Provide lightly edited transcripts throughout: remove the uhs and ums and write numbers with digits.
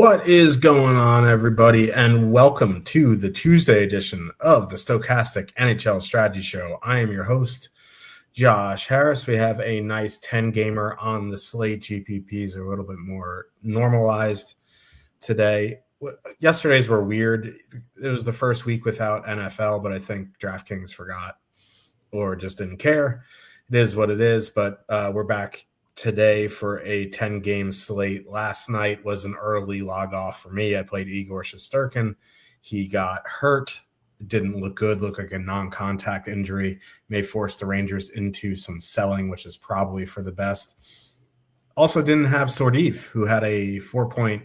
What is going on, everybody, and welcome to the Tuesday edition of the Stokastic NHL Strategy Show. I am your host, Josh Harris. We have a nice 10-gamer on the slate. GPPs are a little bit more normalized today. Yesterday's were weird. It was the first week without NFL, but I think DraftKings forgot or just didn't care. It is what it is, but we're back today for a 10-game slate. Last night was an early log off for me. I played Igor Shesterkin. He got hurt. Didn't look good. Looked like a non-contact injury. May force the Rangers into some selling, which is probably for the best. Also didn't have Sordiv, who had a 4-point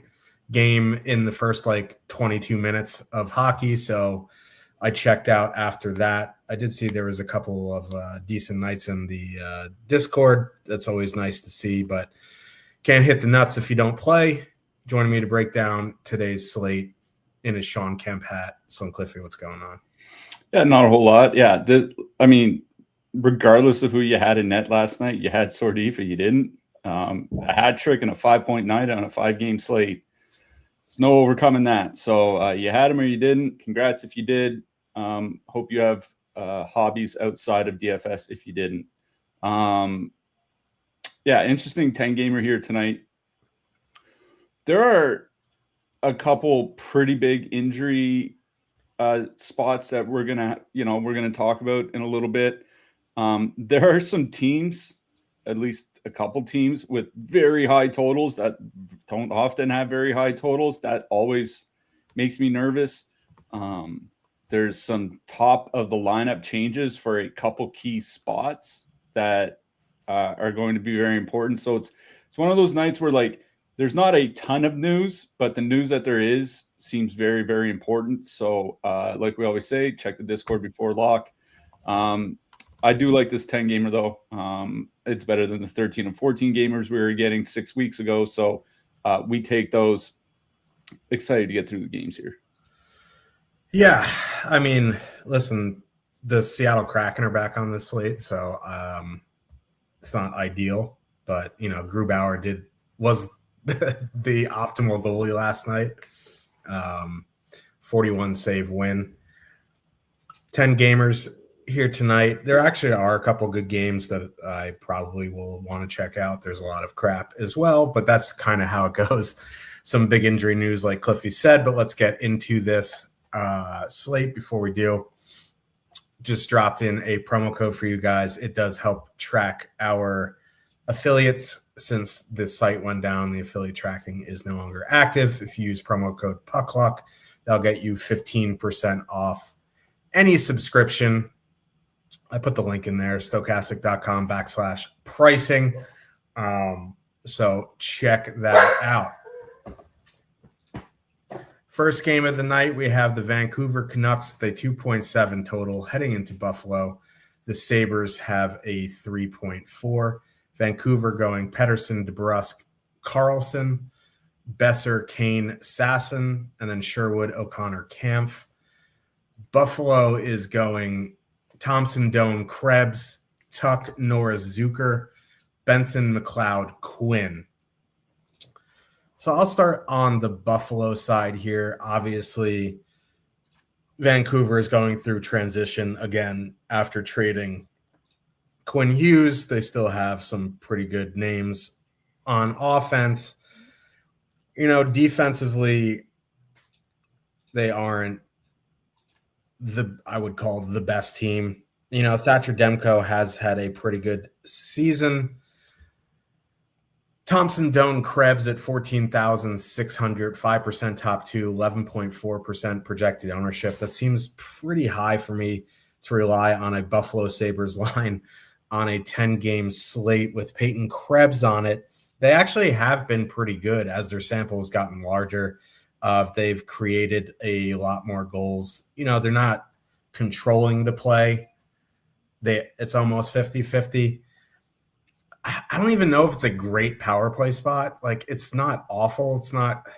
game in the first 22 minutes of hockey. So I checked out after that. I did see there was a couple of decent nights in the Discord. That's always nice to see, but can't hit the nuts if you don't play. Joining me to break down today's slate in his Sean Kemp hat. Slim Cliffy, what's going on? Yeah, not a whole lot. Yeah, regardless of who you had in net last night, you had Sordiv or you didn't. A hat trick and a 5-point night on a 5-game slate. There's no overcoming that. So you had him or you didn't. Congrats if you did. Hope you have hobbies outside of DFS if you didn't. Interesting 10-gamer here tonight. There are a couple pretty big injury spots that we're gonna talk about in a little bit. There are some teams, at least a couple teams, with very high totals that don't often have very high totals. That always makes me nervous. There's some top of the lineup changes for a couple key spots that are going to be very important. So it's one of those nights where there's not a ton of news, but the news that there is seems very, very important. So like we always say, check the Discord before lock. I do like this 10-gamer though. It's better than the 13 and 14 gamers we were getting 6 weeks ago. So we take those. Excited to get through the games here. Yeah, listen, the Seattle Kraken are back on the slate, so it's not ideal. But Grubauer was the optimal goalie last night. 41 save win. 10 gamers here tonight. There actually are a couple good games that I probably will want to check out. There's a lot of crap as well, but that's kind of how it goes. Some big injury news, like Cliffy said, but let's get into this slate. Before we do, just dropped in a promo code for you guys. It does help track our affiliates. Since this site went down, the affiliate tracking is no longer active. If you use promo code PUCKLUCK, that'll get you 15% off any subscription. I put the link in there, stokastic.com/pricing. So check that out. First game of the night, we have the Vancouver Canucks with a 2.7 total heading into Buffalo. The Sabres have a 3.4. Vancouver going Pettersson, DeBrusk, Carlson, Besser, Kane, Sasson, and then Sherwood, O'Connor, Kampf. Buffalo is going Thompson, Doan, Krebs, Tuck, Norris, Zucker, Benson, McLeod, Quinn. So I'll start on the Buffalo side here. Obviously, Vancouver is going through transition again after trading Quinn Hughes. They still have some pretty good names on offense. Defensively, they aren't I would call the best team. Thatcher Demko has had a pretty good season. Thompson, Doan, Krebs at 14,600, 5% top two, 11.4% projected ownership. That seems pretty high for me to rely on a Buffalo Sabres line on a 10-game slate with Peyton Krebs on it. They actually have been pretty good as their sample has gotten larger. They've created a lot more goals. They're not controlling the play. It's almost 50-50. I don't even know if it's a great power play spot. It's not awful. It's not.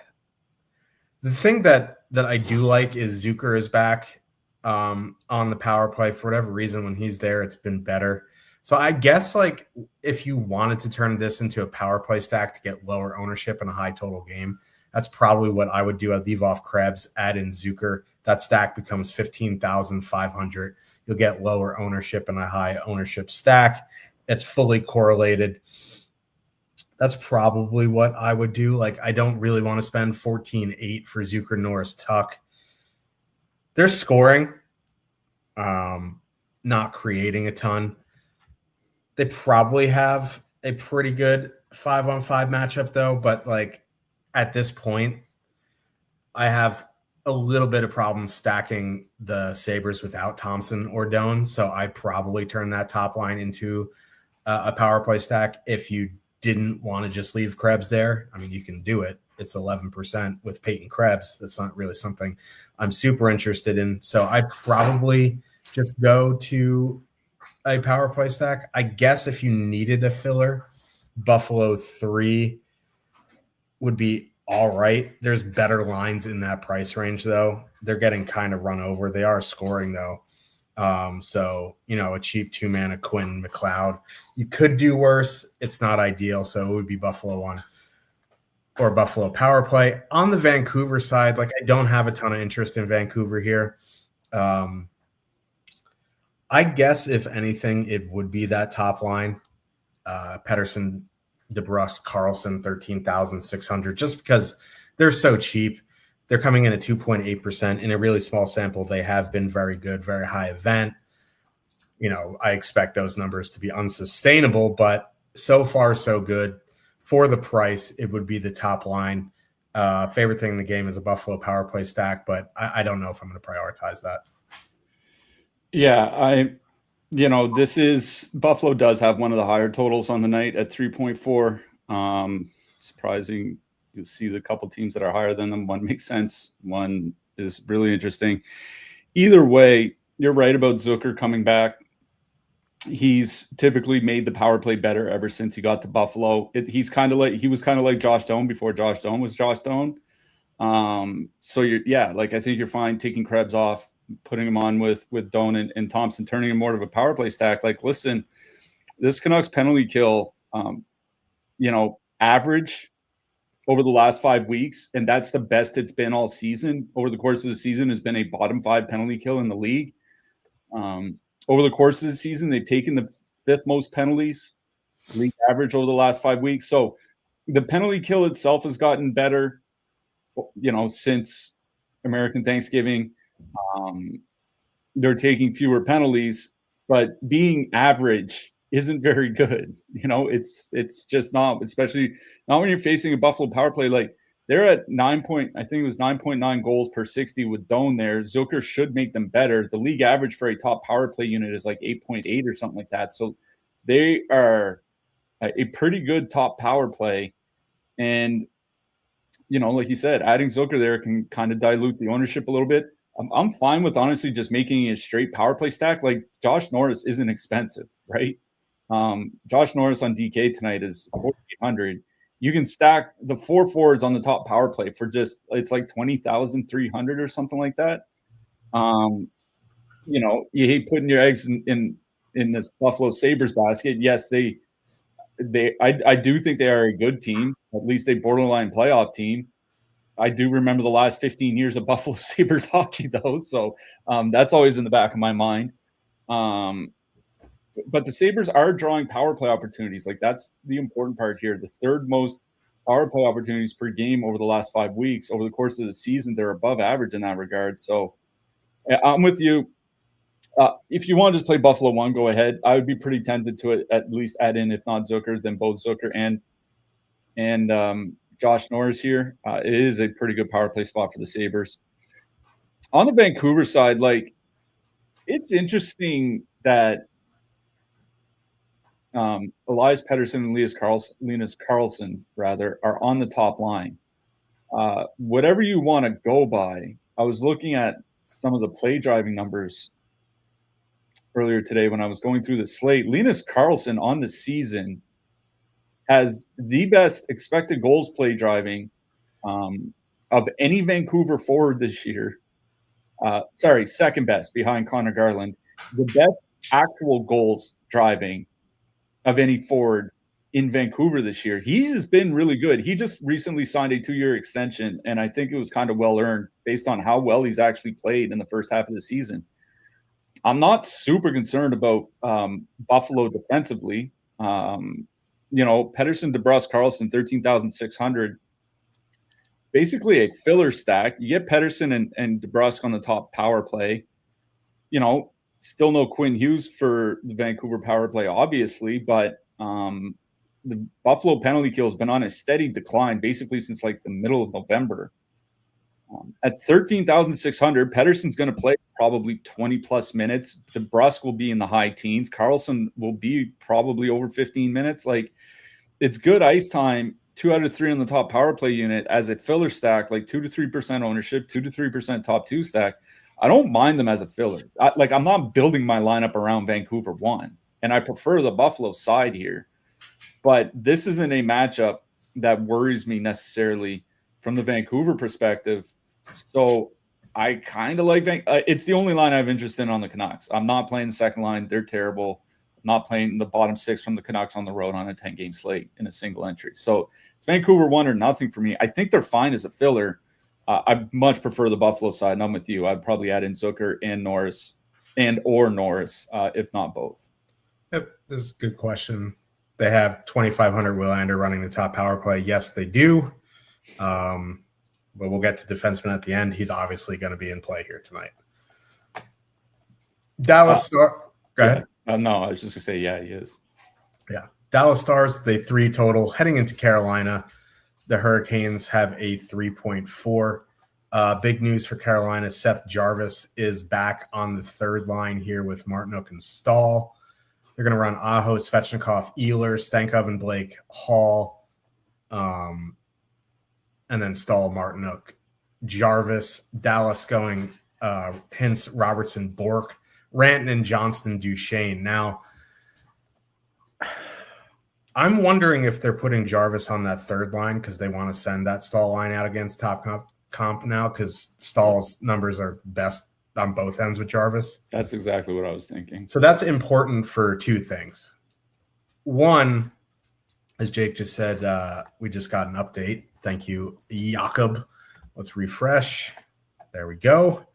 The thing that I do like is Zucker is back on the power play. For whatever reason, when he's there, it's been better. So I guess if you wanted to turn this into a power play stack to get lower ownership in a high total game, That's probably what I would do. I'd leave off Krebs, add in Zucker. That stack becomes 15,500. You'll get lower ownership and a high ownership stack. It's fully correlated. That's probably what I would do. Like, I don't really want to spend 14.8 for Zucker, Norris, Tuck. They're scoring, not creating a ton. They probably have a pretty good 5-on-5 matchup, though. But, like, at this point, I have a little bit of problem stacking the Sabres without Thompson or Doan. So I probably turn that top line into a power play stack. If you didn't want to just leave Krebs there, I mean, you can do it. It's 11% with Peyton Krebs. That's not really something I'm super interested in. So I probably just go to a power play stack. I guess if you needed a filler, Buffalo 3 would be all right. There's better lines in that price range, though. They're getting kind of run over. They are scoring, though. So, a cheap 2-mana Quinn McLeod. You could do worse. It's not ideal, so it would be Buffalo 1 or Buffalo power play. On the Vancouver side, like, I don't have a ton of interest in Vancouver here. I guess, if anything, it would be that top line. Pettersson, DeBrusque, Carlson, 13,600, just because they're so cheap. They're coming in at 2.8% in a really small sample. They have been very good, very high event. I expect those numbers to be unsustainable, but so far so good. For the price, it would be the top line. Favorite thing in the game is a Buffalo power play stack, but I don't know if I'm going to prioritize that. Yeah, Buffalo does have one of the higher totals on the night at 3.4. Surprising. You'll see the couple teams that are higher than them. One makes sense. One is really interesting. Either way, you're right about Zucker coming back. He's typically made the power play better ever since he got to Buffalo. He was kind of like Josh Doan before Josh Doan was Josh Doan. So I think you're fine taking Krebs off, putting him on with Doan and Thompson, turning him more of a power play stack. Like, listen, this Canucks penalty kill, average over the last 5 weeks, and that's the best it's been all season. Over the course of the season, has been a bottom 5 penalty kill in the league. Over the course of the season, they've taken the 5th most penalties, league average, over the last 5 weeks. So the penalty kill itself has gotten better, since American Thanksgiving. They're taking fewer penalties, but being average isn't very good. It's just not, especially not when you're facing a Buffalo power play. Like, they're at 9.9 goals per 60 with Doan there. Zucker should make them better. The league average for a top power play unit is like 8.8 or something like that. So they are a pretty good top power play. And, like you said, adding Zucker there can kind of dilute the ownership a little bit. I'm fine with honestly just making a straight power play stack. Like, Josh Norris isn't expensive, right? Josh Norris on DK tonight is 4,800. You can stack the 4 forwards on the top power play for it's like 20,300 or something like that. You hate putting your eggs in this Buffalo Sabres basket. Yes, I do think they are a good team, at least a borderline playoff team. I do remember the last 15 years of Buffalo Sabres hockey, though. So that's always in the back of my mind. But the Sabres are drawing power play opportunities. Like, that's the important part here. The 3rd most power play opportunities per game over the last 5 weeks. Over the course of the season, they're above average in that regard. So I'm with you. If you want to just play Buffalo 1, go ahead. I would be pretty tempted to at least add in, if not Zucker, then both Zucker and Josh Norris here. It is a pretty good power play spot for the Sabres. On the Vancouver side, like, it's interesting that Elias Pettersson and Linus Karlsson are on the top line. Whatever you want to go by, I was looking at some of the play driving numbers earlier today when I was going through the slate. Linus Karlsson on the season has the best expected goals play driving of any Vancouver forward this year. Second best behind Connor Garland. The best actual goals driving of any forward in Vancouver this year. He's just been really good. He just recently signed a 2-year extension, and I think it was kind of well earned based on how well he's actually played in the first half of the season. I'm not super concerned about Buffalo defensively. Pettersson, DeBrusk, Karlsson, 13,600. Basically a filler stack. You get Pettersson and DeBrusk on the top power play. Still no Quinn Hughes for the Vancouver power play, obviously, but the Buffalo penalty kill has been on a steady decline basically since like the middle of November. At 13,600, Pettersson's going to play probably 20 plus minutes. DeBrusk will be in the high teens. Karlsson will be probably over 15 minutes. Like, it's good ice time. 2 out of 3 on the top power play unit as a filler stack, like 2 to 3% ownership, 2 to 3% top 2 stack. I don't mind them as a filler. I'm not building my lineup around Vancouver 1, and I prefer the Buffalo side here. But this isn't a matchup that worries me necessarily from the Vancouver perspective. So I kind of like it's the only line I have interest in on the Canucks. I'm not playing the second line. They're terrible. I'm not playing the bottom 6 from the Canucks on the road on a 10-game slate in a single entry. So it's Vancouver 1 or nothing for me. I think they're fine as a filler. I much prefer the Buffalo side, and I'm with you. I'd probably add in Zucker and Norris, if not both. Yep, this is a good question. They have 2,500 Willander running the top power play. Yes, they do. But we'll get to defenseman at the end. He's obviously going to be in play here tonight. Dallas Star. Go ahead. No, I was just going to say, yeah, he is. Yeah. Dallas Stars, they 3 total. Heading into Carolina, the Hurricanes have a 3.4. Big news for Carolina. Seth Jarvis is back on the third line here with Martinook and Stahl. They're going to run Aho, Svechnikov, Ehlers, Stankov, Blake, Hall, and then Stahl, Martinook, Jarvis. Dallas going Hintz, Robertson, Bork, Rantanen, Johnston, Duchesne. Now, I'm wondering if they're putting Jarvis on that third line because they want to send that Stahl line out against top comp now because Stahl's numbers are best on both ends with Jarvis. That's exactly what I was thinking. So that's important for 2 things. One, as Jake just said, we just got an update. Thank you, Jakob. Let's refresh. There we go.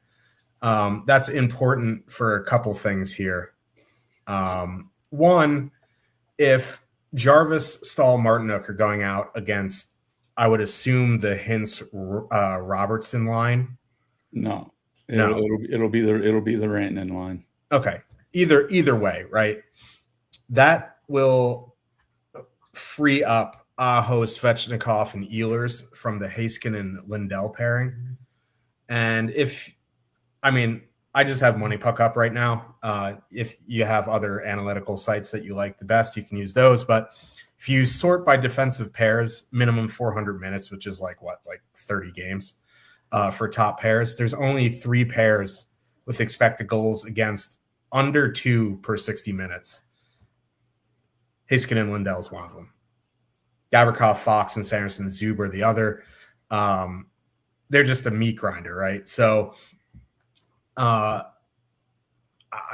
That's important for a couple things here. One, if Jarvis, Stahl, Martinook are going out against, I would assume, the Hintz Robertson line. No, it'll be the Rantanen line. Okay, either way, right? That will free up Aho, Svechnikov, and Ehlers from the Haskin and Lindell pairing. And I just have Money Puck up right now. If you have other analytical sites that you like the best, you can use those. But if you sort by defensive pairs, minimum 400 minutes, which is like 30 games for top pairs, there's only 3 pairs with expected goals against under 2 per 60 minutes. Haskin and Lindell is one of them. Gavrikov, Fox, and Sanderson, Zuber the other. They're just a meat grinder, right? So I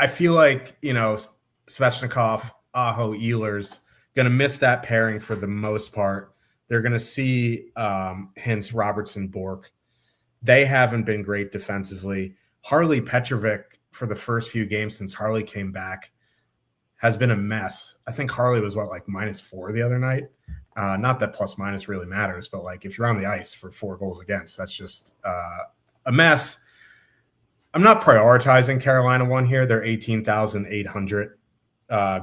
feel like, Svechnikov, Aho, Ehlers going to miss that pairing for the most part. They're going to see Hintz, Robertson, Bork. They haven't been great defensively. Harley Petrovic, for the first few games since Harley came back, has been a mess. I think Harley was -4 the other night. Not that plus minus really matters, but if you're on the ice for 4 goals against, that's just a mess. I'm not prioritizing Carolina 1 here. They're 18,800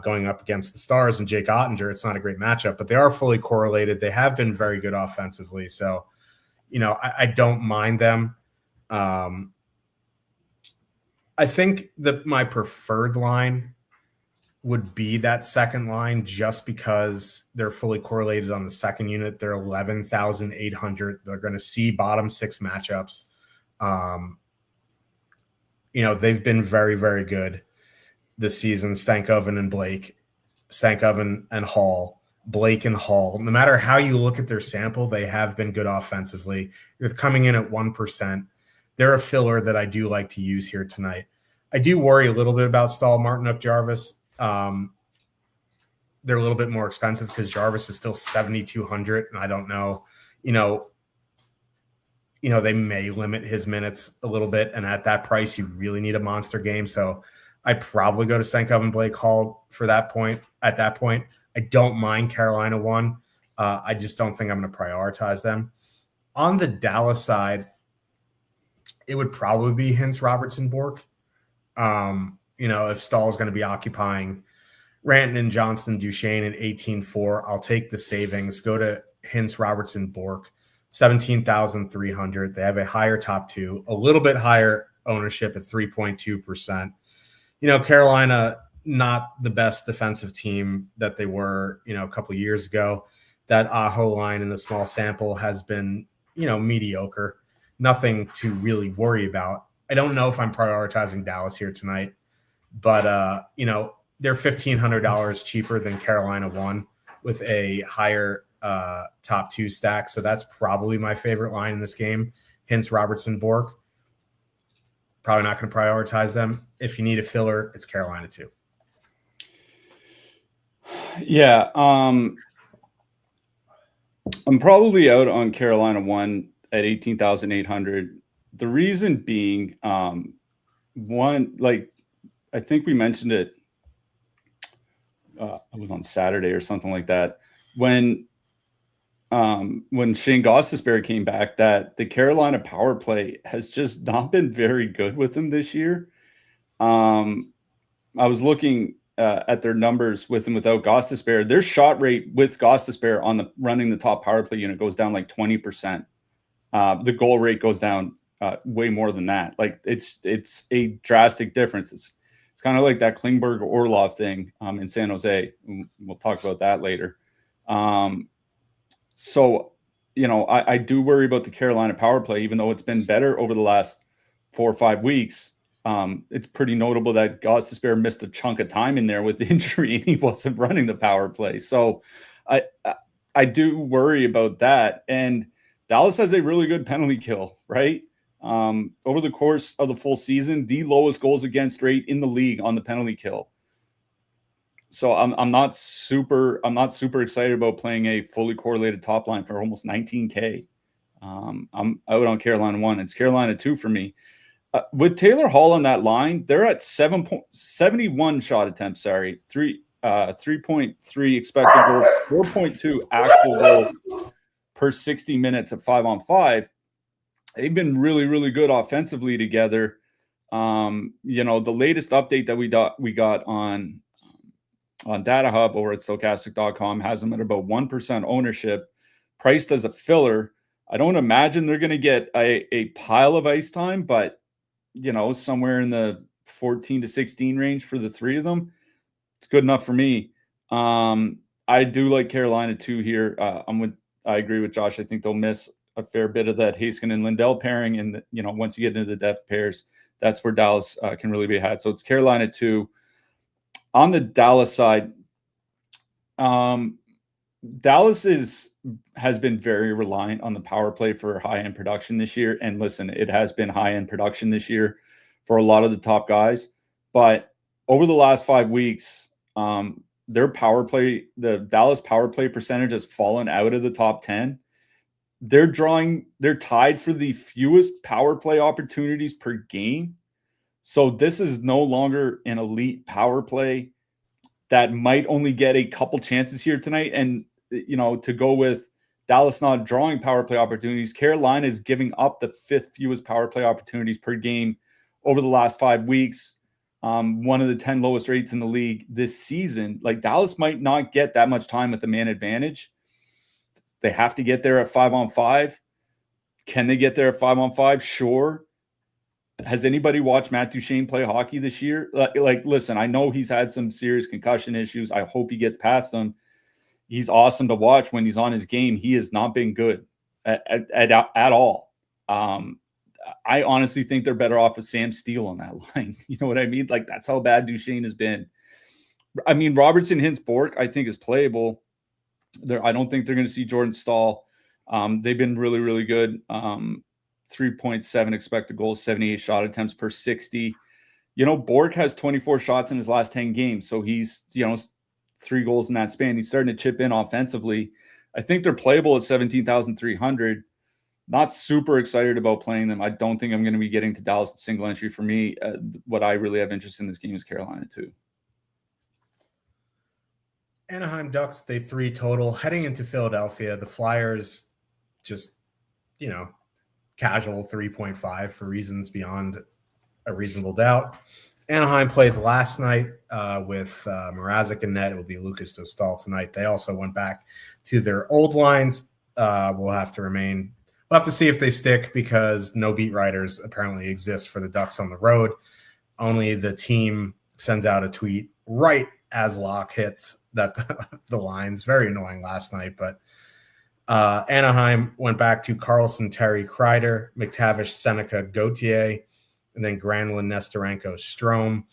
going up against the Stars and Jake Ottinger. It's not a great matchup, but they are fully correlated. They have been very good offensively. So, I don't mind them. I think that my preferred line would be that second line just because they're fully correlated on the second unit. They're 11,800. They're going to see bottom 6 matchups. They've been very, very good this season. Stankov and Blake, Stankov and Hall, Blake and Hall. No matter how you look at their sample, they have been good offensively. You're coming in at 1%. They're a filler that I do like to use here tonight. I do worry a little bit about Stahl, Martinook, Jarvis. they're a little bit more expensive because Jarvis is still 7,200, and I don't know, they may limit his minutes a little bit, and at that price, you really need a monster game. So I'd probably go to Stenkov and Blake Hall for that point. At that point, I don't mind Carolina 1. I just don't think I'm going to prioritize them. On the Dallas side, it would probably be Hintz, Robertson, Bork. If Stahl is going to be occupying Rantanen, Johnston, Duchesne at 18-4, I'll take the savings. Go to Hintz, Robertson, Bork, 17,300. They have a higher top two, a little bit higher ownership at 3.2%. Carolina, not the best defensive team that they were, a couple of years ago. That Aho line in the small sample has been, mediocre. Nothing to really worry about. I don't know if I'm prioritizing Dallas here tonight, but, they're $1,500 cheaper than Carolina 1 with a higher top two stack. So that's probably my favorite line in this game. Hintz, Robertson, Bork. Probably not going to prioritize them. If you need a filler, it's Carolina 2. Yeah. I'm probably out on Carolina 1 at 18,800. The reason being, one, like, I think we mentioned it. It was on Saturday or something like that. When Shane Gostisbehere came back, that the Carolina power play has just not been very good with him this year. I was looking at their numbers with and without Gostisbehere. Their shot rate with Gostisbehere on running the top power play unit goes down like 20%. The goal rate goes down way more than that. Like it's a drastic difference. It's kind of like that Klingberg Orlov thing in San Jose. We'll talk about that later. So, I do worry about the Carolina power play, even though it's been better over the last 4 or 5 weeks. It's pretty notable that Gostisbehere missed a chunk of time in there with injury and he wasn't running the power play. So I do worry about that. And Dallas has a really good penalty kill, right? Over the course of the full season, the lowest goals against rate in the league on the penalty kill. So I'm not super excited about playing a fully correlated top line for almost 19K. I'm out on Carolina 1. It's Carolina 2 for me. With Taylor Hall on that line, they're at 71 shot attempts. 3.3 expected goals, 4.2 actual goals per 60 minutes at 5-on-5. They've been really, really good offensively together. The latest update that we got on Data Hub over at Stokastic.com has them at about 1% ownership, priced as a filler. I don't imagine they're going to get a pile of ice time, but somewhere in the 14 to 16 range for the three of them, it's good enough for me. I do like Carolina 2 here. I agree with Josh. I think they'll miss a fair bit of that Haskin and Lindell pairing. And, once you get into the depth pairs, that's where Dallas can really be had. So it's Carolina 2. On the Dallas side, Dallas has been very reliant on the power play for high-end production this year. And listen, it has been high-end production this year for a lot of the top guys. But over the last 5 weeks, their power play, the Dallas power play percentage has fallen out of the top 10. They're tied for the fewest power play opportunities per game. So this is no longer an elite power play that might only get a couple chances here tonight. And, to go with Dallas not drawing power play opportunities, Carolina is giving up the 5th fewest power play opportunities per game over the last 5 weeks. One of the 10 lowest rates in the league this season. Like Dallas might not get that much time with the man advantage. They have to get there at 5-on-5. Can they get there at 5-on-5? Sure. Has anybody watched Matt Duchesne play hockey this year? Listen, I know he's had some serious concussion issues. I hope he gets past them. He's awesome to watch when he's on his game. He has not been good at all. I honestly think they're better off with Sam Steele on that line. You know what I mean? Like, that's how bad Duchesne has been. I mean, Robertson, Hintz, Bork, I think is playable. I don't think they're going to see Jordan Stahl. They've been really, really good. 3.7 expected goals, 78 shot attempts per 60. Bork has 24 shots in his last 10 games. So he's, 3 goals in that span. He's starting to chip in offensively. I think they're playable at 17,300. Not super excited about playing them. I don't think I'm going to be getting to Dallas at single entry. For me, what I really have interest in this game is Carolina too. Anaheim Ducks, they 3 total. Heading into Philadelphia, the Flyers just, casual 3.5 for reasons beyond a reasonable doubt. Anaheim played last night with Mrazek in net. It will be Lucas Dostal tonight. They also went back to their old lines. We'll have to see if they stick because no beat writers apparently exist for the Ducks on the road. Only the team sends out a tweet right as lock hits that the lines. Very annoying last night, but Anaheim went back to Carlson, Terry, Kreider, McTavish, Seneca, Gauthier, and then Granlund, Nestorenko, Strome.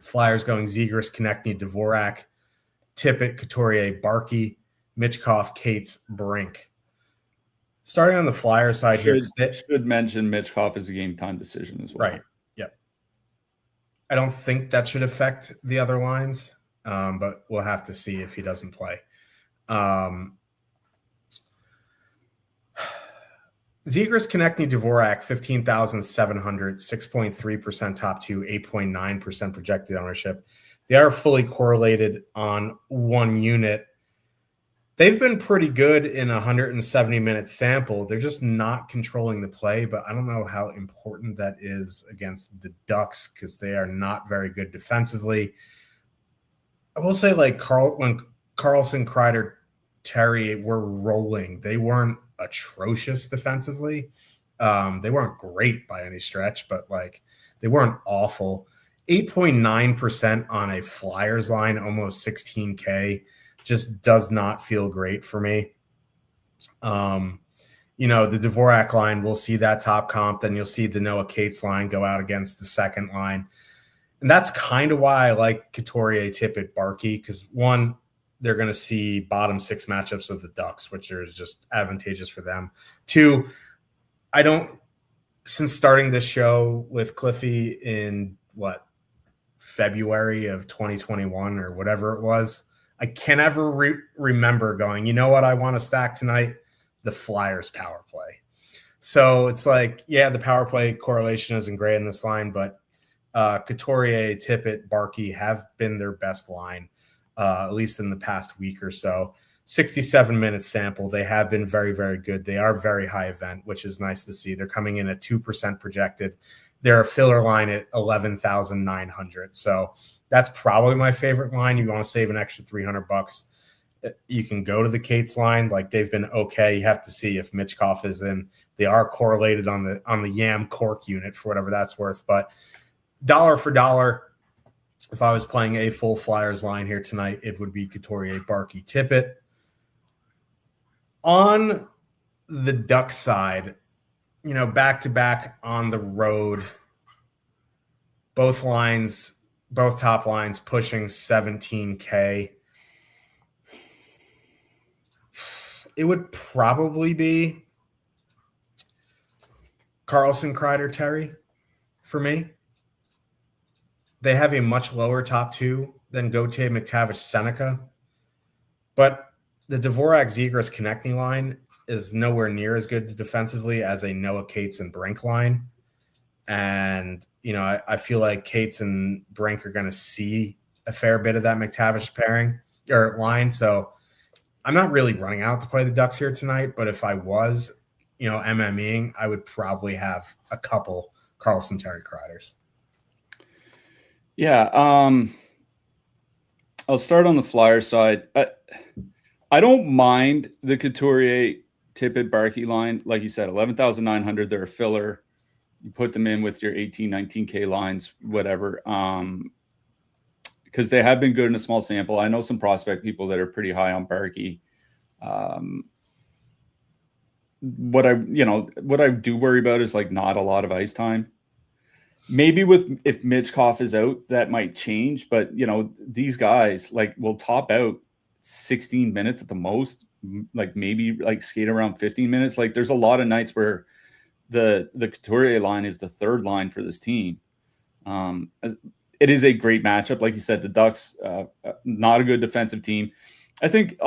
Flyers going Zegras, Konechny, Dvorak, Tippett, Couturier, Barkey, Mitchkov, Cates, Brink. Starting on the Flyer side here. Should mention Mitchkov is a game time decision as well. Right. Yep. I don't think that should affect the other lines, but we'll have to see if he doesn't play. Zegras, Konechny, Dvorak, 15,700, 6.3% top 2, 8.9% projected ownership. They are fully correlated on one unit. They've been pretty good in a 170-minute sample. They're just not controlling the play, but I don't know how important that is against the Ducks because they are not very good defensively. I will say, when Carlson, Kreider, Terry were rolling, they weren't atrocious defensively. They weren't great by any stretch, but they weren't awful. 8.9% on a Flyers line, almost 16K. Just does not feel great for me. The Dvorak line, we'll see that top comp. Then you'll see the Noah Cates line go out against the second line. And that's kind of why I like Couturier, Tippett, Barkey, because one, they're going to see bottom 6 matchups of the Ducks, which is just advantageous for them. 2, since starting this show with Cliffy in February of 2021 or whatever it was, I can't ever remember going, you know what I want to stack tonight? The Flyers power play. So it's the power play correlation isn't great in this line, but Couturier, Tippett, Barkey have been their best line, at least in the past week or so. 67-minute sample. They have been very, very good. They are very high event, which is nice to see. They're coming in at 2% projected. They're a filler line at 11,900. So that's probably my favorite line. You want to save an extra $300, you can go to the Cates line. They've been okay. You have to see if Mitchkov is in. They are correlated on the Yam Cork unit for whatever that's worth. But dollar for dollar, if I was playing a full Flyers line here tonight, it would be Couturier, Barkey, Tippett. On the Duck side, back-to-back on the road, both top lines pushing 17K. It would probably be Carlson, Kreider, Terry for me. They have a much lower top 2 than Gauthier, McTavish, Seneca. But the Dvorak, Zegras, Konechny line is nowhere near as good defensively as a Noah Cates and Brink line. And, I feel like Cates and Brink are going to see a fair bit of that McTavish pairing or line. So I'm not really running out to play the Ducks here tonight, but if I was, MMEing, I would probably have a couple Carlson, Terry, Kreiders. Yeah. I'll start on the Flyer side. I don't mind the Couturier, Tippett, Barkey line. Like you said, 11,900. They're a filler. You put them in with your 18, 19K lines, whatever. Because they have been good in a small sample. I know some prospect people that are pretty high on Barkey. What I do worry about is not a lot of ice time. Maybe if Mitchkov is out, that might change. But these guys will top out 16 minutes at the most, maybe skate around 15 minutes. There's a lot of nights where the Couturier line is the third line for this team. it is a great matchup. Like you said, the Ducks, not a good defensive team. I think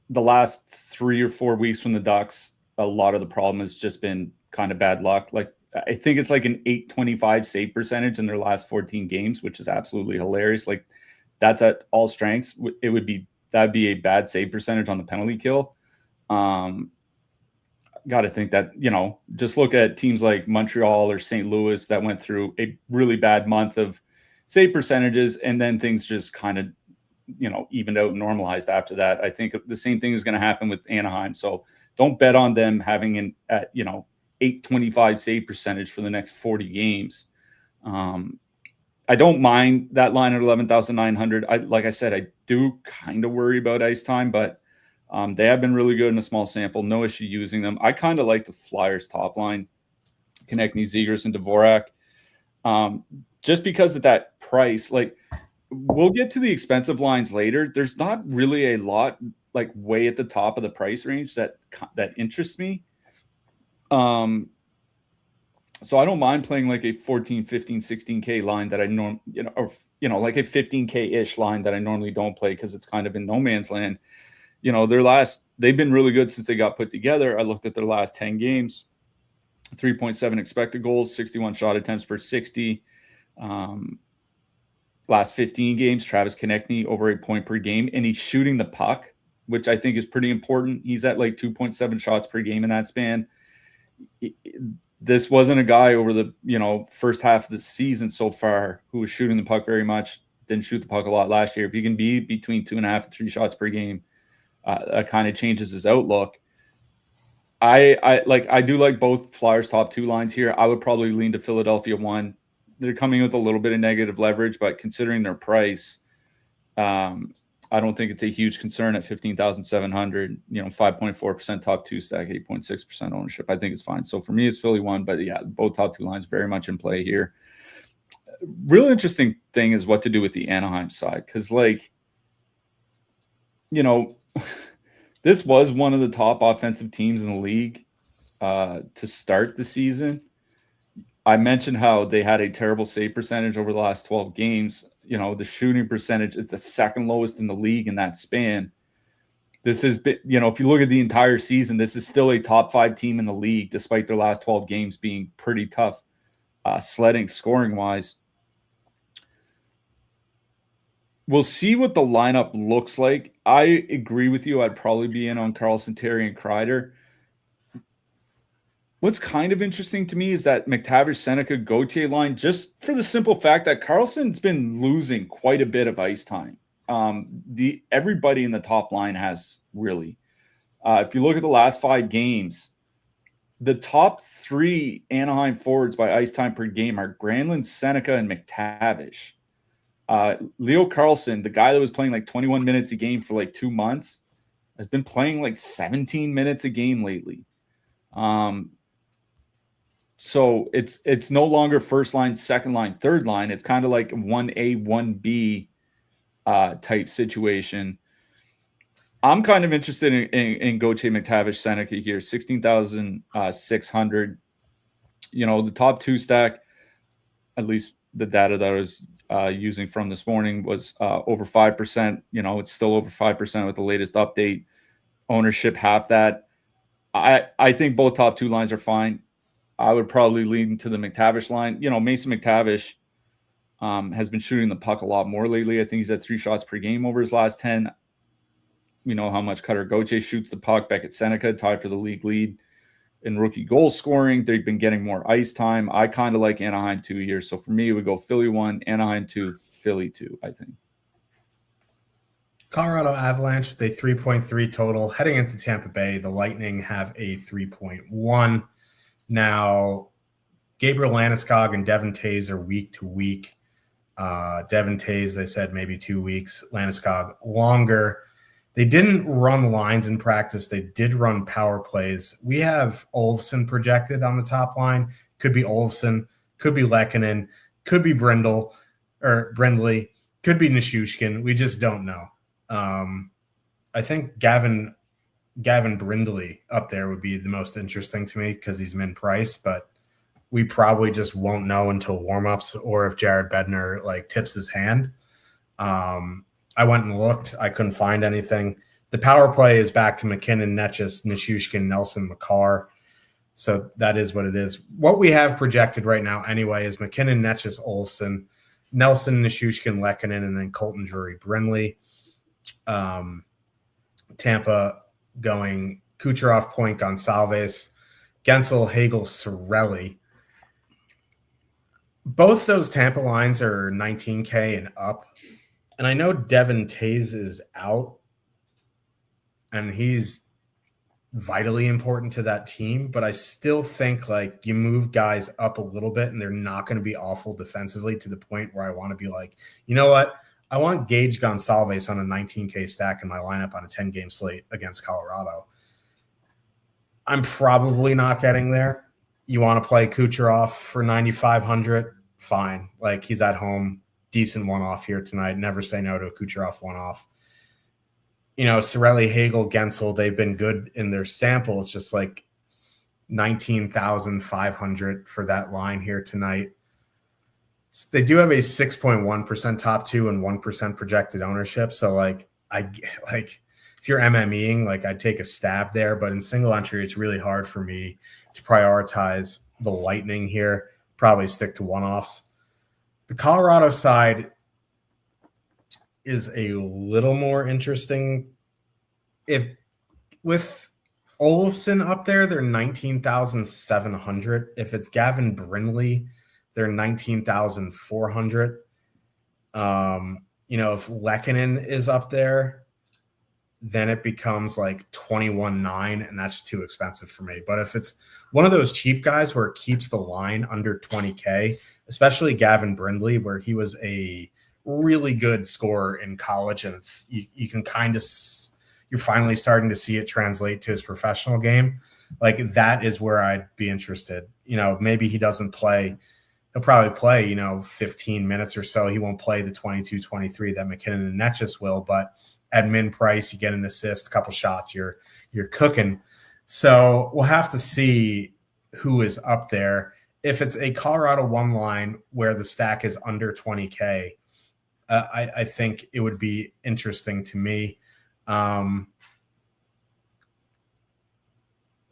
the last 3 or 4 weeks from the Ducks, a lot of the problem has just been kind of bad luck. Like I think it's like an 825 save percentage in their last 14 games, which is absolutely hilarious. Like that's at all strengths. That'd be a bad save percentage on the penalty kill. Got to think that, just look at teams like Montreal or St. Louis that went through a really bad month of save percentages, and then things just kind of, evened out and normalized after that. I think the same thing is going to happen with Anaheim. So don't bet on them having an 825 save percentage for the next 40 games. I don't mind that line at 11,900. Like I said, I do kind of worry about ice time, but they have been really good in a small sample. No issue using them. I kind of like the Flyers top line, Konechny, Zegras, and Dvorak, just because of that price. Like, we'll get to the expensive lines later. There's not really a lot like way at the top of the price range that interests me. So I don't mind playing like a 14, 15, 16K line that I like a 15K ish line that I normally don't play because it's kind of in no man's land. They've been really good since they got put together. I looked at their last 10 games, 3.7 expected goals, 61 shot attempts per 60. Last 15 games, Travis Konechny over a point per game, and he's shooting the puck, which I think is pretty important. He's at like 2.7 shots per game in that span. This wasn't a guy over the first half of the season so far who was shooting the puck very much. Didn't shoot the puck a lot last year. If you can be between 2.5 and 3 shots per game, that kind of changes his outlook. I do like both Flyers top 2 lines here. I would probably lean to Philadelphia 1. They're coming with a little bit of negative leverage, but considering their price, I don't think it's a huge concern at 15,700. 5.4% top 2 stack, 8.6% ownership. I think it's fine. So for me, it's Philly 1, but yeah, both top 2 lines very much in play here. Real interesting thing is what to do with the Anaheim side, because this was one of the top offensive teams in the league to start the season. I mentioned how they had a terrible save percentage over the last 12 games. The shooting percentage is the second lowest in the league in that span. This has been, if you look at the entire season, this is still a top 5 team in the league, despite their last 12 games being pretty tough sledding scoring-wise. We'll see what the lineup looks like. I agree with you. I'd probably be in on Carlson, Terry, and Kreider. What's kind of interesting to me is that McTavish, Seneca, Gauthier line, just for the simple fact that Carlson's been losing quite a bit of ice time. Everybody in the top line has really. If you look at the last 5 games, the top 3 Anaheim forwards by ice time per game are Granlund, Seneca, and McTavish. Leo Carlson, the guy that was playing like 21 minutes a game for like 2 months, has been playing like 17 minutes a game lately. So it's no longer first line, second line, third line. It's kind of like 1A, 1B type situation. I'm kind of interested in Gauthier, McTavish, Seneca here, 16,600. The top 2 stack, at least the data that I was using from this morning, was over 5%. It's still over 5% with the latest update. Ownership, half that. I think both top 2 lines are fine. I would probably lean to the McTavish line. Mason McTavish has been shooting the puck a lot more lately. I think he's at 3 shots per game over his last 10. We know how much Cutter Gauthier shoots the puck. Beckett Seneca tied for the league lead in rookie goal scoring. They've been getting more ice time. I kind of like Anaheim 2 here. So for me, it would go Philly 1, Anaheim 2, Philly 2, I think. Colorado Avalanche with a 3.3 total. Heading into Tampa Bay, the Lightning have a 3.1. Now, Gabriel Landeskog and Devon Toews are week to week. Devon Toews, they said maybe 2 weeks. Landeskog longer. They didn't run lines in practice. They did run power plays. We have Olofsson projected on the top line. Could be Olofsson. Could be Lehkonen. Could be Brindley. Could be Nichushkin. We just don't know. I think Gavin Brindley up there would be the most interesting to me because he's min price, but we probably just won't know until warmups or if Jared Bednar like tips his hand. I went and looked. I couldn't find anything. The power play is back to McKinnon, Netchus, Nichushkin, Nelson, Makar. So that is what it is. What we have projected right now anyway is McKinnon, Netchus, Olsen, Nelson, Nichushkin, Lehkonen, and then Colton Drury, Brinley. Tampa going Kucherov, Point, Gonsalves, Gensel, Hagel, Cirelli. Both those Tampa lines are 19K and up. And I know Devin Taves is out, and he's vitally important to that team, but I still think like you move guys up a little bit and they're not going to be awful defensively to the point where I want to be like, you know what? I want Gage Gonsalves on a 19K stack in my lineup on a 10-game slate against Colorado. I'm probably not getting there. You want to play Kucherov for 9,500? Fine. Like, he's at home. Decent one-off here tonight. Never say no to a Kucherov one-off. You know, Cirelli, Hagel, Gensel, they've been good in their sample. It's just like 19,500 for that line here tonight. They do have a 6.1% top two and 1% projected ownership. So like if you're MMEing, like I'd take a stab there, but in single entry, it's really hard for me to prioritize the Lightning here. Probably stick to one-offs. The Colorado side is a little more interesting. If with Olofsson up there, they're 19,700. If it's Gavin Brinley, they're 19,400. You know, if Lehkonen is up there, then it becomes like 21.9, and that's too expensive for me. But if it's one of those cheap guys where it keeps the line under 20K, especially Gavin Brindley, where he was a really good scorer in college, and it's you can kind of you're finally starting to see it translate to his professional game. Like, that is where I'd be interested. You know, maybe he doesn't play. He'll probably play, 15 minutes or so. He won't play the 22, 23 that McKinnon and Netchus will, but at min price, you get an assist, a couple shots, you're cooking. So we'll have to see who is up there. If it's a Colorado one line where the stack is under 20K, I think it would be interesting to me.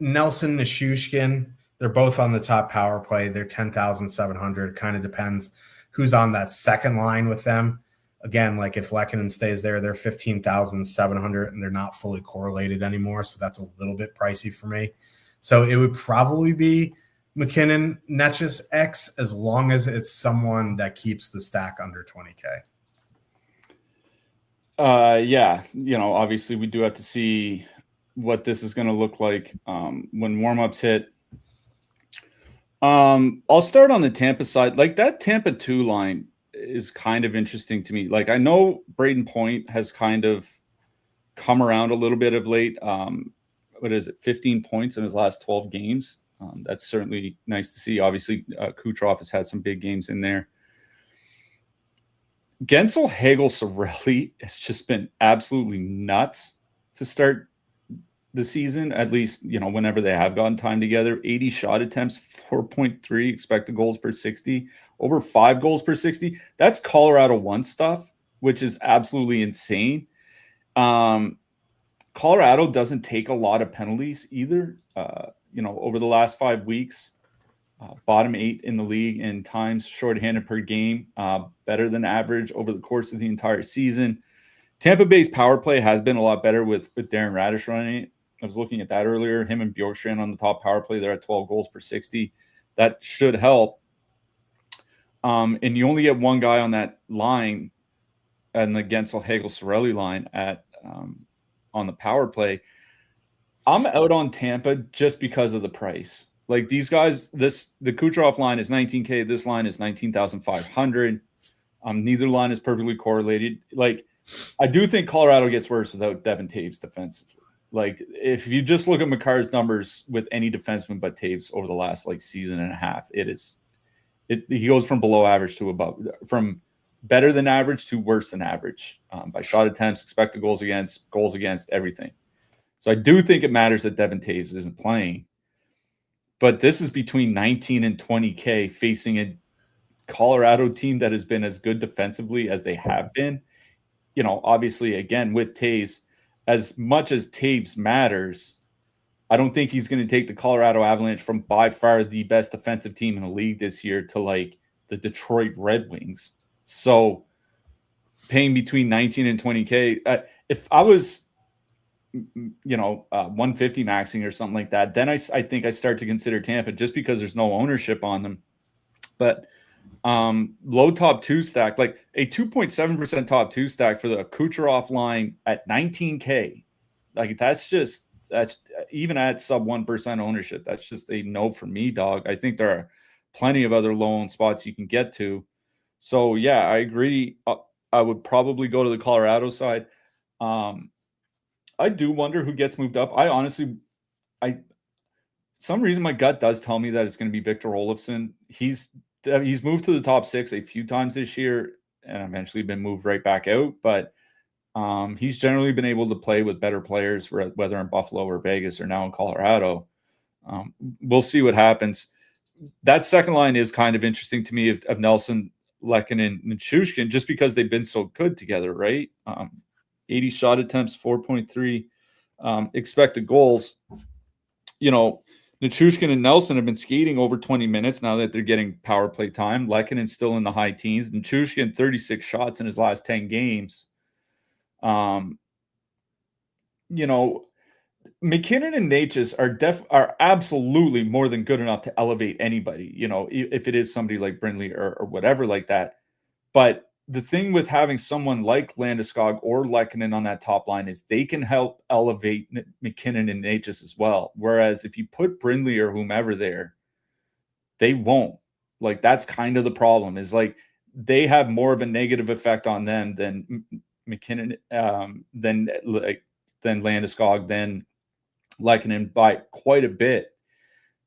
Nelson, Nichushkin, they're both on the top power play. They're 10,700. Kind of depends who's on that second line with them. Again, like if Lehkonen stays there, they're 15,700 and they're not fully correlated anymore. So that's a little bit pricey for me. So it would probably be McKinnon, Netchus X, as long as it's someone that keeps the stack under 20K. Yeah, obviously we do have to see what this is going to look like when warmups hit. I'll start on the Tampa side. Like, that Tampa 2 line is kind of interesting to me. Like, I know Braden Point has kind of come around a little bit of late. 15 points in his last 12 games. That's certainly nice to see. Obviously, Kucherov has had some big games in there. Gensel, Hagel, Cirelli has just been absolutely nuts to start the season, at least, whenever they have gotten time together. 80 shot attempts, 4.3 expected goals per 60, over 5 goals per 60. That's Colorado 1 stuff, which is absolutely insane. Colorado doesn't take a lot of penalties either. Over the last 5 weeks, bottom 8 in the league in times shorthanded per game, better than average over the course of the entire season. Tampa Bay's power play has been a lot better with Darren Radish running it. I was looking at that earlier. Him and Bjorkstrand on the top power play. They're at 12 goals per 60. That should help. And you only get one guy on that line, and the Gensel, Hagel, Cirelli line on the power play. I'm out on Tampa just because of the price. Like, these guys, the Kucherov line is 19K. This line is 19,500. Neither line is perfectly correlated. Like, I do think Colorado gets worse without Devin Taves defensively. Like, if you just look at Makar's numbers with any defenseman but Taves over the last season and a half, he goes from below average to above, from better than average to worse than average by shot attempts, expected goals against, everything. So I do think it matters that Devin Taves isn't playing. but this is between 19 and 20K facing a Colorado team that has been as good defensively as they have been. Obviously, again, with Taves, as much as Taves matters, I don't think he's going to take the Colorado Avalanche from by far the best defensive team in the league this year to like the Detroit Red Wings. So paying between 19 and 20K, if I was, 150 maxing or something like that, then I think I start to consider Tampa just because there's no ownership on them. But low top two stack, like a 2.7% top two stack for the Kucherov line at 19K, like that's even at sub 1% ownership, that's just a no for me, dog. I think there are plenty of other low owned spots you can get to. So yeah, I agree. I would probably go to the Colorado side. I do wonder who gets moved up. Some reason my gut does tell me that it's going to be Victor Olofsson. He's moved to the top 6 a few times this year and eventually been moved right back out. But he's generally been able to play with better players, whether in Buffalo or Vegas or now in Colorado. We'll see what happens. That second line is kind of interesting to me of Nelson, Lehkonen, and Nichushkin, just because they've been so good together, right? 80 shot attempts, 4.3 expected goals. Nichushkin and Nelson have been skating over 20 minutes now that they're getting power play time. Lehkonen's still in the high teens. Nichushkin 36 shots in his last 10 games. McKinnon and Natchez are absolutely more than good enough to elevate anybody, if it is somebody like Brindley or whatever like that. But the thing with having someone like Landeskog or Lehkonen on that top line is they can help elevate McKinnon and Natchez as well. Whereas if you put Brindley or whomever there, they won't. Like, that's kind of the problem, is like they have more of a negative effect on them than McKinnon, than Landeskog, than Lehkonen by quite a bit.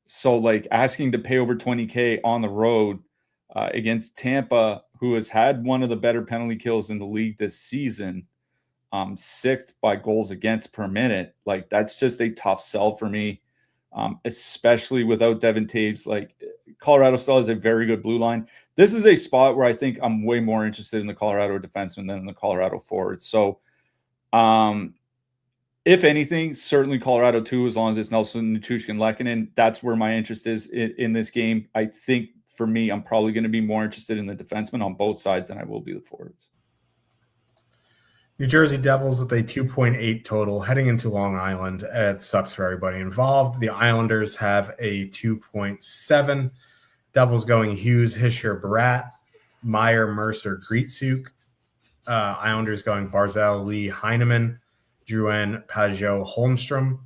So like asking to pay over 20K on the road against Tampa, who has had one of the better penalty kills in the league this season, 6th by goals against per minute. Like, that's just a tough sell for me, especially without Devin Taves. Like, Colorado still has a very good blue line. This is a spot where I think I'm way more interested in the Colorado defenseman than in the Colorado forwards. So, if anything, certainly Colorado too, as long as it's Nelson, Nichushkin, Lehkonen. That's where my interest is in this game. I think for me, I'm probably going to be more interested in the defenseman on both sides than I will be the forwards. New Jersey Devils with a 2.8 total heading into Long Island. It sucks for everybody involved. The Islanders have a 2.7. Devils going Hughes, Hischier, Barat, Meyer, Mercer, Grietzuk. Islanders going Barzal, Lee, Heineman, Drouin, Pajot, Holmstrom.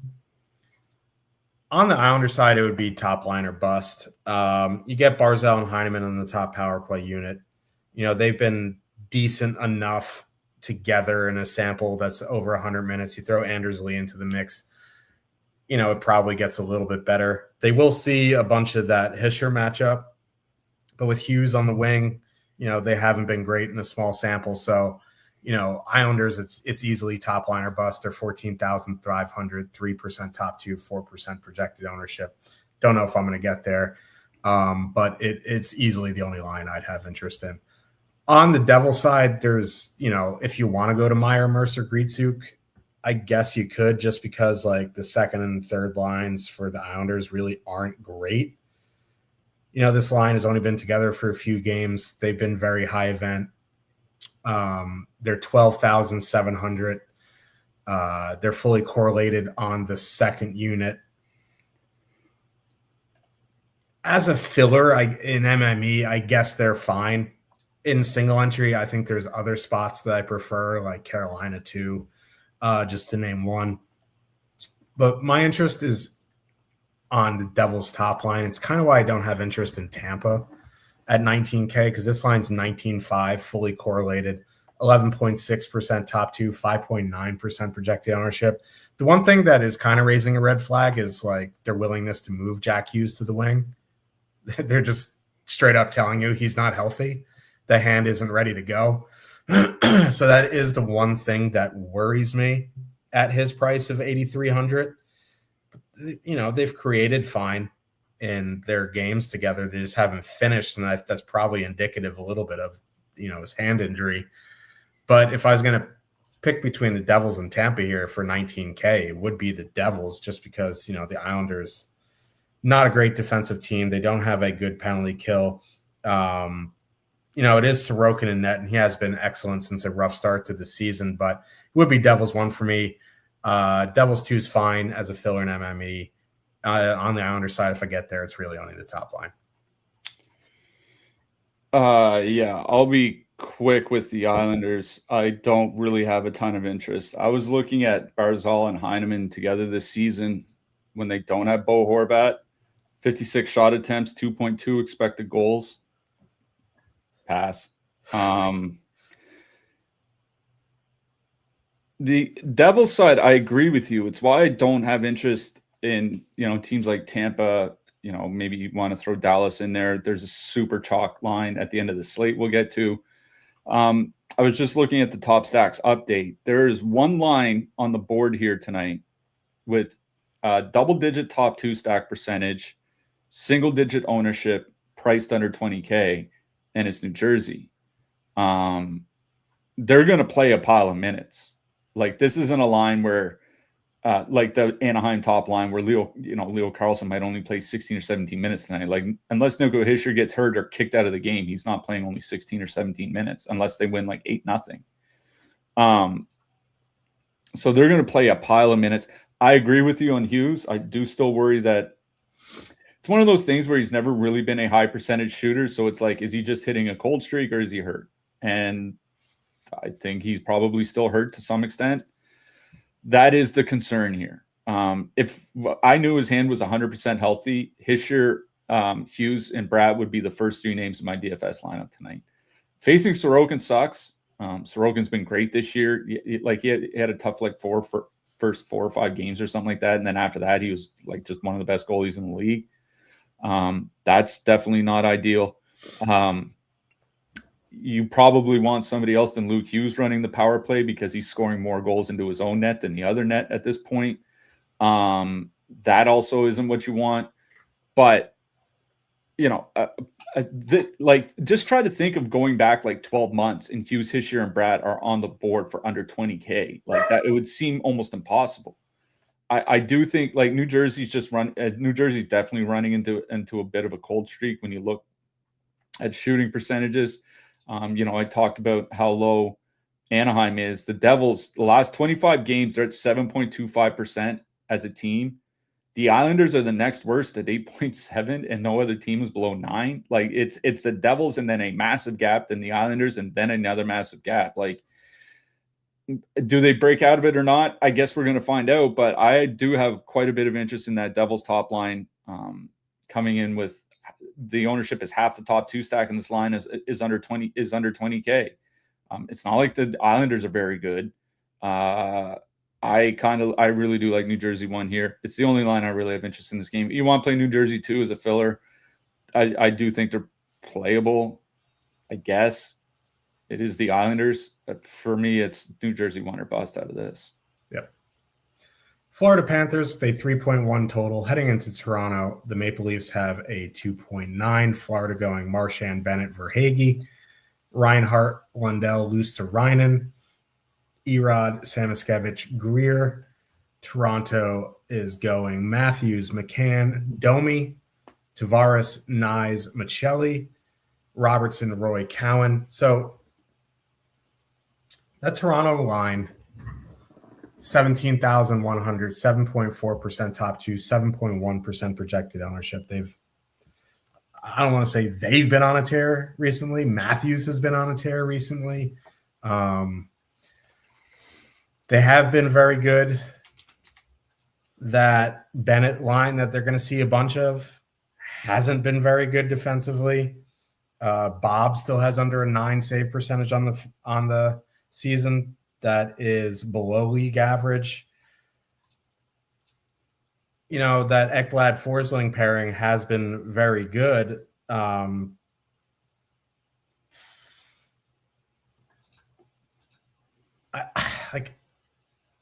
On the Islander side, it would be top line or bust. You get Barzal and Heineman on the top power play unit. They've been decent enough together in a sample that's over 100 minutes. You throw Anders Lee into the mix, it probably gets a little bit better. They will see a bunch of that Hischier matchup, but with Hughes on the wing, they haven't been great in a small sample. So, Islanders, it's easily top line or bust. They're 14,500, 3% top 2, 4% projected ownership. Don't know if I'm going to get there, but it's easily the only line I'd have interest in. On the Devil side, there's, if you want to go to Meyer, Mercer, Grietzuk, I guess you could, just because like the second and third lines for the Islanders really aren't great. This line has only been together for a few games. They've been very high event. They're 12,700. They're fully correlated on the second unit. As a filler in MME, I guess they're fine. In single entry, I think there's other spots that I prefer, like Carolina too, just to name one. But my interest is on the Devils top line. It's kind of why I don't have interest in Tampa at 19K, because this line's 19.5, fully correlated, 11.6% top 2, 5.9% projected ownership. The one thing that is kind of raising a red flag is like their willingness to move Jack Hughes to the wing. They're just straight up telling you he's not healthy. The hand isn't ready to go. So that is the one thing that worries me at his price of 8,300. They've created fine in their games together. They just haven't finished, and that's probably indicative a little bit of, his hand injury. But if I was going to pick between the Devils and Tampa here for 19K, it would be the Devils, just because, the Islanders, not a great defensive team. They don't have a good penalty kill. It is Sorokin in net, and he has been excellent since a rough start to the season, but it would be Devils 1 for me. Devils 2 is fine as a filler in MME. On the Islanders side, if I get there, it's really only the top line. Yeah, I'll be quick with the Islanders. I don't really have a ton of interest. I was looking at Barzal and Heineman together this season when they don't have Bo Horvat. 56 shot attempts, 2.2 expected goals. Pass. The Devils side, I agree with you. It's why I don't have interest in, teams like Tampa. Maybe you want to throw Dallas in there. There's a super chalk line at the end of the slate we'll get to. I was just looking at the top stacks update. There is one line on the board here tonight with double-digit top 2 stack percentage, single-digit ownership, priced under 20K, and it's New Jersey. They're going to play a pile of minutes. Like, this isn't a line where, like the Anaheim top line, where Leo Carlsson might only play 16 or 17 minutes tonight. Like, unless Nico Hischier gets hurt or kicked out of the game, he's not playing only 16 or 17 minutes unless they win like 8-0. So they're going to play a pile of minutes. I agree with you on Hughes. I do still worry that it's one of those things where he's never really been a high percentage shooter. So it's like, is he just hitting a cold streak or is he hurt? And I think he's probably still hurt to some extent. That is the concern here. If I knew his hand was 100% healthy, Hischier, Hughes, and Brad would be the first 3 names in my DFS lineup tonight. Facing Sorokin sucks. Sorokin's been great this year. He had a tough first 4 or 5 games or something like that, and then after that, he was like just one of the best goalies in the league. That's definitely not ideal. You probably want somebody else than Luke Hughes running the power play because he's scoring more goals into his own net than the other net at this point. That also isn't what you want. But, just try to think of going back like 12 months and Hughes, Hischier, and Brad are on the board for under 20K. Like that, it would seem almost impossible. I do think like New Jersey's definitely running into a bit of a cold streak when you look at shooting percentages. I talked about how low Anaheim is. The Devils, the last 25 games, they're at 7.25% as a team. The Islanders are the next worst at 8.7, and no other team is below 9. Like it's the Devils and then a massive gap, then the Islanders, and then another massive gap. Like, do they break out of it or not? I guess we're going to find out, but I do have quite a bit of interest in that Devils top line coming in with the ownership is half the top 2 stack in this line is under 20K. It's not like the Islanders are very good. I really do like New Jersey 1 here. It's the only line I really have interest in this game. You want to play New Jersey 2 as a filler. I do think they're playable. I guess it is the Islanders. But for me, it's New Jersey 1 or bust out of this. Yep. Florida Panthers with a 3.1 total. Heading into Toronto, the Maple Leafs have a 2.9. Florida going Marchand, Bennett, Verhaeghe. Reinhart, Lundell, Luostarinen. Erod, Samoskevich, Greer. Toronto is going Matthews, McCann, Domi, Tavares, Nyes, Michelli, Robertson, Roy, Cowan. So that Toronto line, 17,100, 7.4% top 2, 7.1% projected ownership. I don't want to say they've been on a tear recently. Matthews has been on a tear recently. They have been very good. That Bennett line that they're going to see a bunch of hasn't been very good defensively. Bob still has under a 9 save percentage on the season. That is below league average. That Ekblad-Forsling pairing has been very good.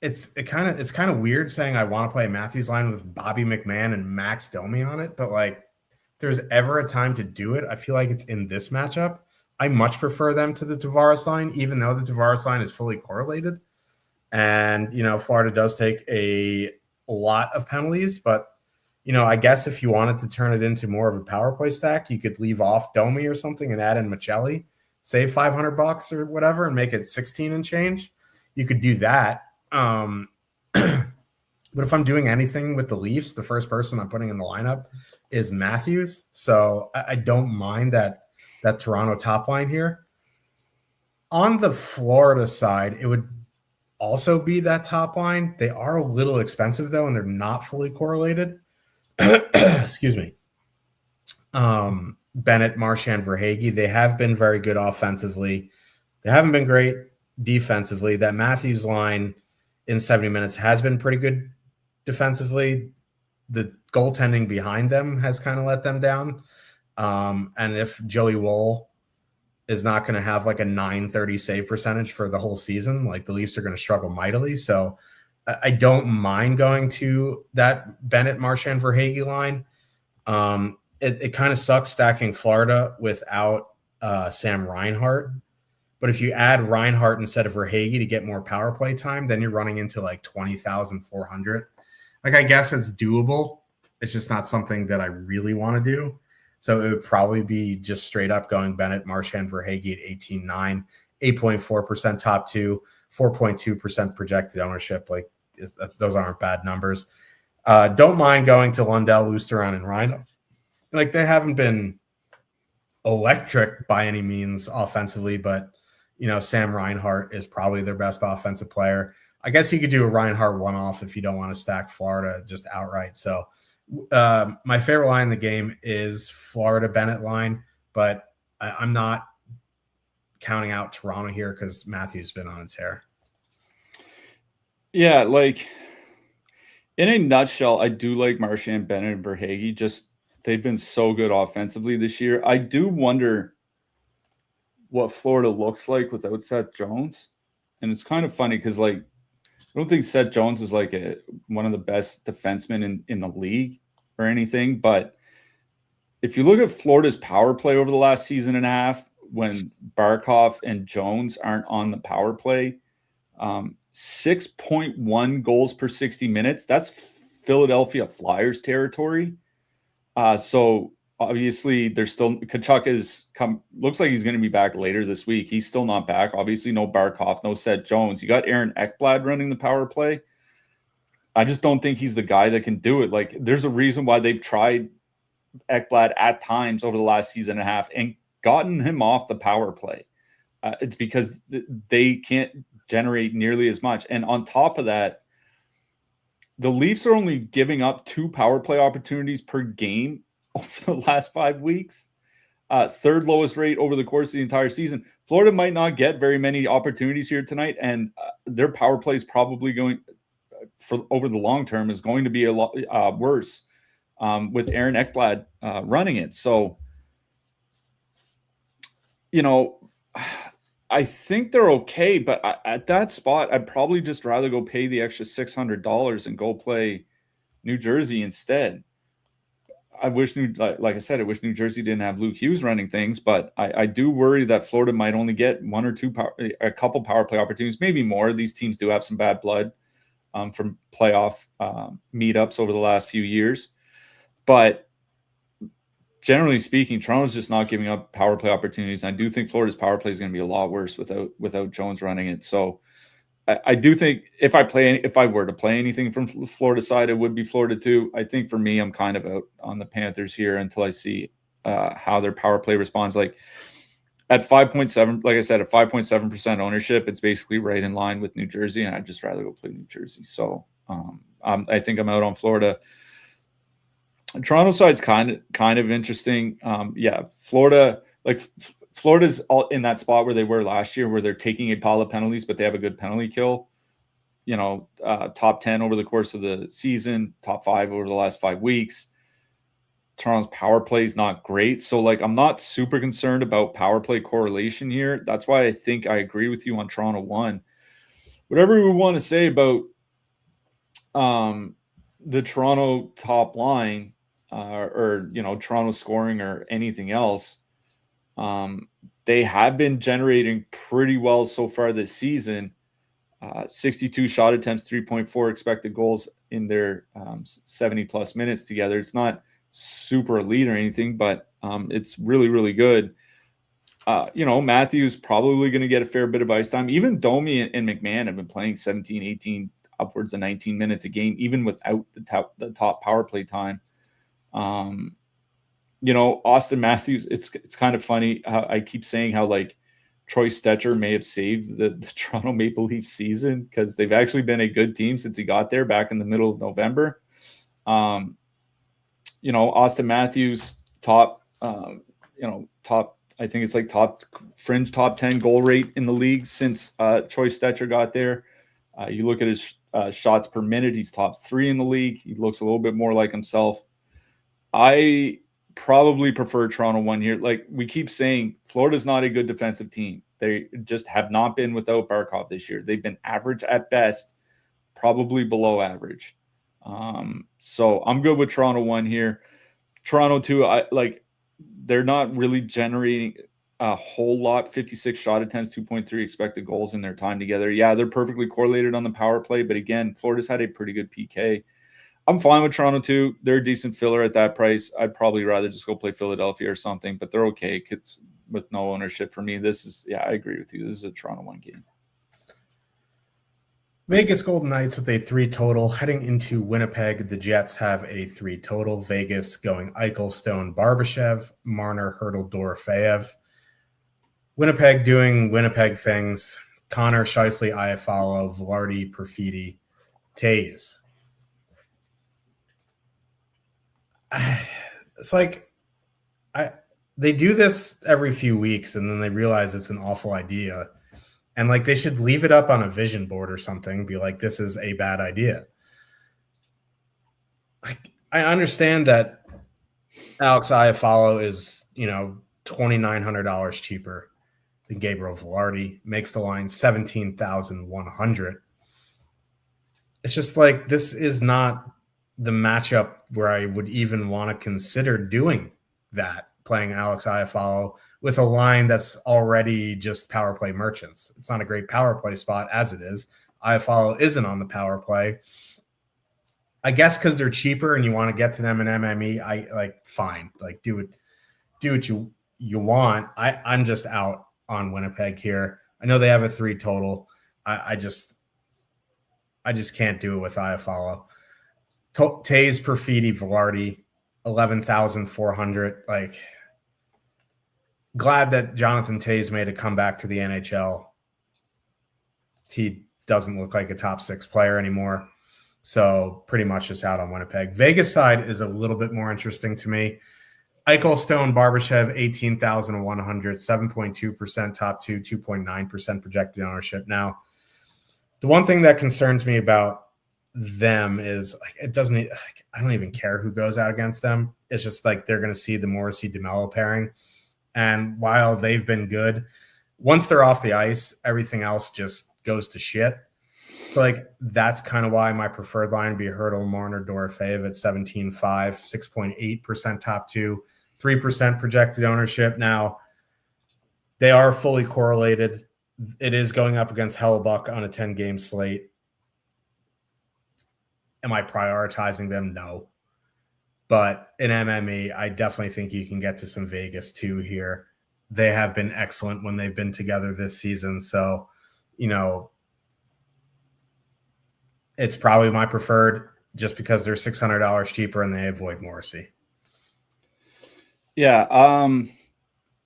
It's kind of weird saying I want to play a Matthews line with Bobby McMahon and Max Domi on it, but like there's ever a time to do it, I feel like it's in this matchup. I much prefer them to the Tavares line, even though the Tavares line is fully correlated. And, Florida does take a lot of penalties, but, I guess if you wanted to turn it into more of a power play stack, you could leave off Domi or something and add in Michelli, save $500 or whatever, and make it 16 and change. You could do that. But if I'm doing anything with the Leafs, the first person I'm putting in the lineup is Matthews. So I don't mind that Toronto top line here. On the Florida side, it would also be that top line. They are a little expensive, though, and they're not fully correlated. Excuse me. Bennett, Marchand, Verhaeghe, they have been very good offensively. They haven't been great defensively. That Matthews line in 70 minutes has been pretty good defensively. The goaltending behind them has kind of let them down. And if Joey Woll is not going to have like a .930 save percentage for the whole season, like the Leafs are going to struggle mightily. So I don't mind going to that Bennett, Marchand, Verhaeghe line. It kind of sucks stacking Florida without Sam Reinhart. But if you add Reinhart instead of Verhaeghe to get more power play time, then you're running into like 20,400. Like, I guess it's doable. It's just not something that I really want to do. So it would probably be just straight up going Bennett, Marchand, Verhaeghe at 18.9, 8.4% top two, 4.2% projected ownership. Like, those aren't bad numbers. Don't mind going to Lundell, Lusteron, and Rhino. Like, they haven't been electric by any means offensively, but, Sam Reinhart is probably their best offensive player. I guess you could do a Reinhart one-off if you don't want to stack Florida just outright. So my favorite line in the game is Florida Bennett line, but I'm not counting out Toronto here because Matthew's been on a tear. Yeah, like in a nutshell, I do like Marchand, Bennett, and Verhaeghe. Just they've been so good offensively this year. I do wonder what Florida looks like without Seth Jones. And it's kind of funny because, like, I don't think Seth Jones is like one of the best defensemen in the league or anything. But if you look at Florida's power play over the last season and a half, when Barkov and Jones aren't on the power play, 6.1 goals per 60 minutes. That's Philadelphia Flyers territory. So obviously there's still Kachuk looks like he's going to be back later this week. He's still not back. Obviously no Barkov, no Seth Jones. You got Aaron Ekblad running the power play. I just don't think he's the guy that can do it. Like, there's a reason why they've tried Ekblad at times over the last season and a half and gotten him off the power play. It's because they can't generate nearly as much. And on top of that, the Leafs are only giving up 2 power play opportunities per game over the last 5 weeks. Third lowest rate over the course of the entire season. Florida might not get very many opportunities here tonight, and their power play is probably going for over the long term is going to be a lot worse with Aaron Ekblad running it. So, I think they're okay, but at that spot, I'd probably just rather go pay the extra $600 and go play New Jersey instead. I wish like I said, I wish New Jersey didn't have Luke Hughes running things, but I do worry that Florida might only get one or two a couple power play opportunities, maybe more. These teams do have some bad blood from playoff meetups over the last few years, but generally speaking, Toronto's just not giving up power play opportunities. And I do think Florida's power play is going to be a lot worse without Jones running it. So I do think if I were to play anything from Florida side, it would be Florida too. I think for me, I'm kind of out on the Panthers here until I see how their power play responds. Like at 5.7, like I said, at 5.7% ownership, it's basically right in line with New Jersey, and I'd just rather go play New Jersey. So I think I'm out on Florida. Toronto side's kind of interesting. Florida's all in that spot where they were last year, where they're taking a pile of penalties, but they have a good penalty kill. Top 10 over the course of the season, top 5 over the last 5 weeks. Toronto's power play is not great. So, I'm not super concerned about power play correlation here. That's why I think I agree with you on Toronto 1. Whatever we want to say about the Toronto top line, or Toronto scoring or anything else. They have been generating pretty well so far this season. 62 shot attempts, 3.4 expected goals in their 70 plus minutes together. It's not super elite or anything, but it's really, really good. Matthews probably going to get a fair bit of ice time. Even Domi and McMahon have been playing 17, 18, upwards of 19 minutes a game, even without the top power play time. Austin Matthews, it's kind of funny. I keep saying how like Troy Stetcher may have saved the Toronto Maple Leafs season because they've actually been a good team since he got there back in the middle of November. Austin Matthews top, I think it's like top fringe top 10 goal rate in the league since Troy Stetcher got there. You look at his shots per minute, he's top 3 in the league. He looks a little bit more like himself. I probably prefer Toronto 1 here. Like we keep saying, Florida's not a good defensive team. They just have not been without Barkov this year. They've been average at best, probably below average. So I'm good with Toronto 1 here. Toronto 2, they're not really generating a whole lot. 56 shot attempts, 2.3 expected goals in their time together. Yeah, they're perfectly correlated on the power play, but again, Florida's had a pretty good PK. I'm fine with Toronto too. They're a decent filler at that price. I'd probably rather just go play Philadelphia or something, but they're okay with no ownership for me. I agree with you. This is a Toronto 1 game. Vegas Golden Knights with a 3 total. Heading into Winnipeg, the Jets have a 3 total. Vegas going Eichel, Stone, Barbashev, Marner, Hurdle, Dorofeyev. Winnipeg doing Winnipeg things. Connor, Scheifele, Iafallo, Velarde, Perfidi, Taves. It's like they do this every few weeks and then they realize it's an awful idea. And like they should leave it up on a vision board or something, be like, this is a bad idea. Like I understand that Alex Iafallo is, $2,900 cheaper than Gabriel Velarde, makes the line 17,100. It's just like this is not the matchup where I would even want to consider doing that, playing Alex Iafallo with a line that's already just power play merchants. It's not a great power play spot as it is. Iafallo isn't on the power play. I guess because they're cheaper and you want to get to them in MME, fine. Like do what you want. I'm just out on Winnipeg here. I know they have a 3 total. I just can't do it with Iafallo. Taves, Perfidi, Velarde, 11,400. Like, glad that Jonathan Taves made a comeback to the NHL. He doesn't look like a top 6 player anymore. So pretty much just out on Winnipeg. Vegas side is a little bit more interesting to me. Eichel, Stone, Barbashev, 18,100, 7.2% top 2, 2.9% projected ownership. Now, the one thing that concerns me about them is I don't even care who goes out against them. It's just like they're going to see the Morrissey DeMello pairing. And while they've been good, once they're off the ice, everything else just goes to shit. So that's kind of why my preferred line would be Hurdle, Marner, Dorofeyev at 17.5, 6.8% top 2, 3% projected ownership. Now, they are fully correlated. It is going up against Hellebuck on a 10-game slate. Am I prioritizing them? No. But in MME, I definitely think you can get to some Vegas too here. They have been excellent when they've been together this season. So, it's probably my preferred just because they're $600 cheaper and they avoid Morrissey. Yeah.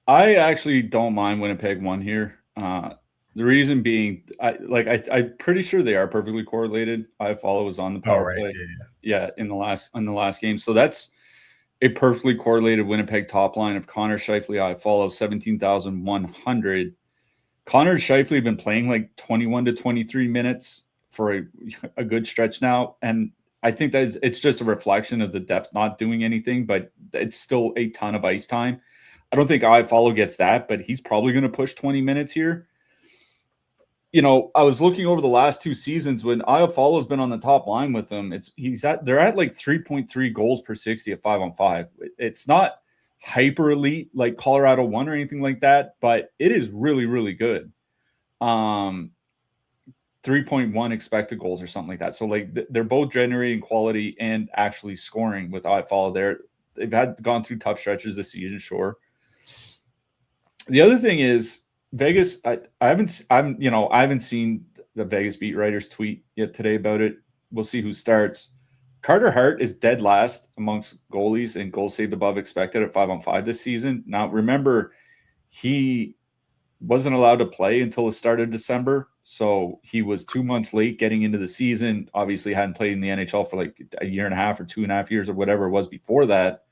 I actually don't mind Winnipeg 1 here. The reason being, I'm pretty sure they are perfectly correlated. Iafallo was on the power play, in the last game. So that's a perfectly correlated Winnipeg top line of Connor, Scheifele, Iafallo, 17,100. Connor and Scheifele have been playing 21 to 23 minutes for a good stretch now, and I think that it's just a reflection of the depth not doing anything, but it's still a ton of ice time. I don't think Iafallo gets that, but he's probably going to push 20 minutes here. I was looking over the last 2 seasons when Iafallo's been on the top line with them. They're at like 3.3 goals per 60 at 5-on-5. It's not hyper elite like Colorado 1 or anything like that, but it is really, really good. 3.1 expected goals or something like that. So like they're both generating quality and actually scoring with Iafallo. They've gone through tough stretches this season, sure. The other thing is Vegas. I haven't seen the Vegas beat writers tweet yet today about it. We'll see who starts. Carter Hart is dead last amongst goalies and goals saved above expected at 5-on-5 this season. Now remember, he wasn't allowed to play until the start of December, so he was 2 months late getting into the season. Obviously, hadn't played in the NHL for like a year and a half or 2.5 years or whatever it was before that.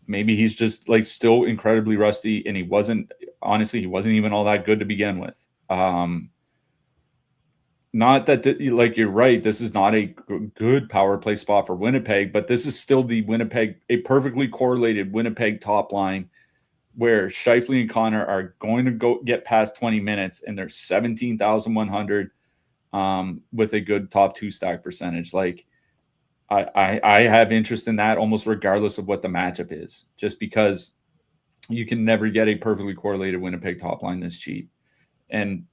Maybe he's just like still incredibly rusty, and he wasn't even all that good to begin with. Not that like you're right, this is not a good power play spot for Winnipeg, but this is still a perfectly correlated Winnipeg top line where Scheifele and Connor are going to go get past 20 minutes, and they're 17,100 with a good top 2 stack percentage. Like I have interest in that almost regardless of what the matchup is, just because you can never get a perfectly correlated Winnipeg top line this cheap. And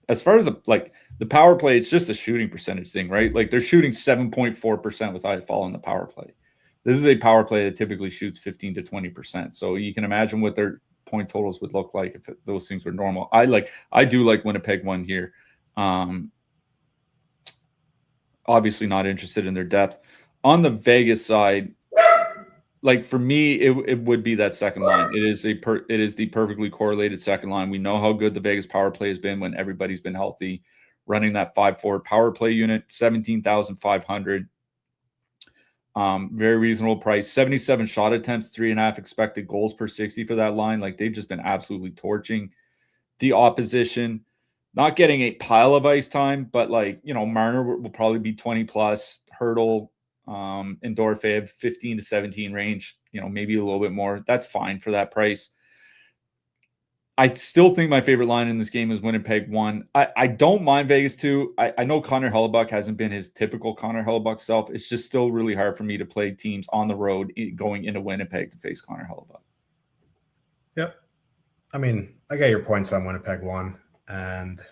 as far as the power play, it's just a shooting percentage thing, right? Like they're shooting 7.4% with Iafallo in the power play. This is a power play that typically shoots 15 to 20%. So you can imagine what their point totals would look like if those things were normal. I do like Winnipeg 1 here. Obviously not interested in their depth. On the Vegas side, like for me, it would be that second line. It is the perfectly correlated second line. We know how good the Vegas power play has been when everybody's been healthy. Running that 5-4 power play unit, 17,500. Very reasonable price. 77 shot attempts, 3.5 expected goals per 60 for that line. Like they've just been absolutely torching the opposition. Not getting a pile of ice time, but Marner will probably be 20 plus. Hurdle, and Dorofeyev 15 to 17 range, maybe a little bit more. That's fine for that price. I still think my favorite line in this game is Winnipeg 1. I don't mind Vegas 2. I know Connor Hellebuyck hasn't been his typical Connor Hellebuyck self. It's just still really hard for me to play teams on the road going into Winnipeg to face Connor Hellebuyck. Yep. I mean, I get your points on Winnipeg 1, and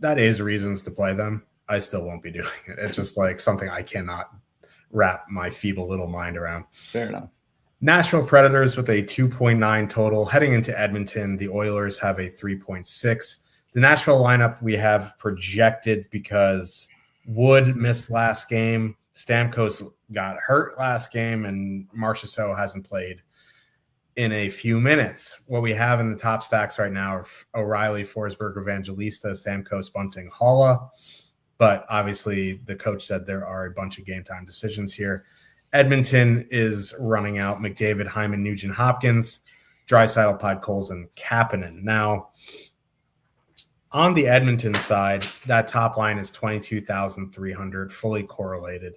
that is reasons to play them. I still won't be doing it. It's just like something I cannot wrap my feeble little mind around. Fair enough. Nashville Predators with a 2.9 total. Heading into Edmonton, the Oilers have a 3.6. The Nashville lineup we have projected because Wood missed last game. Stamkos got hurt last game, and Marchessault hasn't played in a few minutes. What we have in the top stacks right now are O'Reilly, Forsberg, Evangelista, Stamkos, Bunting, Haula. But obviously the coach said there are a bunch of game time decisions here. Edmonton is running out McDavid, Hyman, Nugent, Hopkins, Draisaitl, Podkolzin, and Kapanen. Now, on the Edmonton side, that top line is 22,300, fully correlated.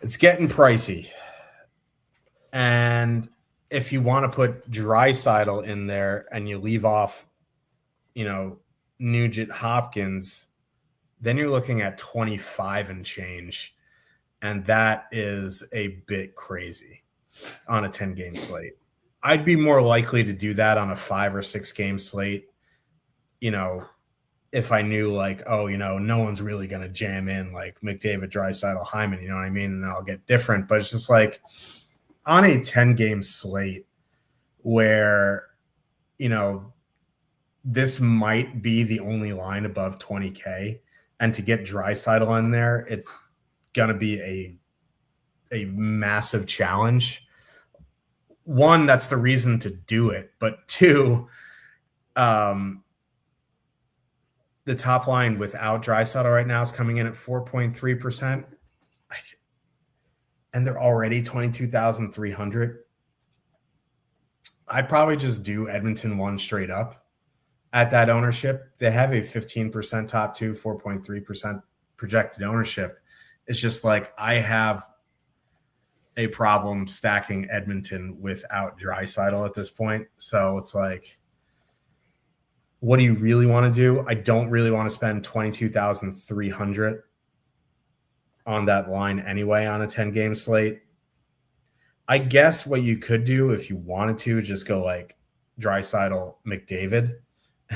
It's getting pricey. And if you want to put Draisaitl in there and you leave off, Nugent, Hopkins, then you're looking at 25 and change. And that is a bit crazy on a 10-game slate. I'd be more likely to do that on a 5 or 6 game slate, if I knew no one's really going to jam in like McDavid, Draisaitl, Hyman, you know what I mean? And then I'll get different. But it's just like on a 10-game slate where, this might be the only line above 20K. And to get Draisaitl in there, it's going to be a massive challenge. One, that's the reason to do it. But two, the top line without Draisaitl right now is coming in at 4.3%. And they're already 22,300. I'd probably just do Edmonton 1 straight up. At that ownership, they have a 15% top 2, 4.3% projected ownership. It's just like I have a problem stacking Edmonton without Draisaitl at this point. So it's like, what do you really want to do? I don't really want to spend 22,300 on that line anyway on a 10-game slate. I guess what you could do if you wanted to just go like Draisaitl, McDavid.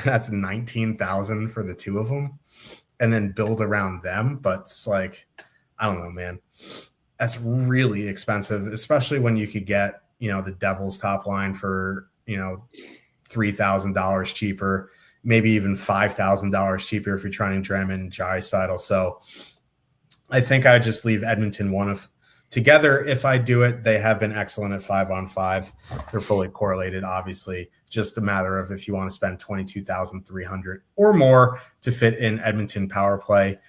That's 19,000 for the two of them, and then build around them. But it's like, I don't know, man. That's really expensive, especially when you could get, the Devils top line for, $3,000 cheaper, maybe even $5,000 cheaper if you're trying to dram in Draisaitl. So I think I would just leave Edmonton together. If I do it, they have been excellent at 5-on-5. They're fully correlated, obviously. Just a matter of if you want to spend 22,300 or more to fit in Edmonton power play.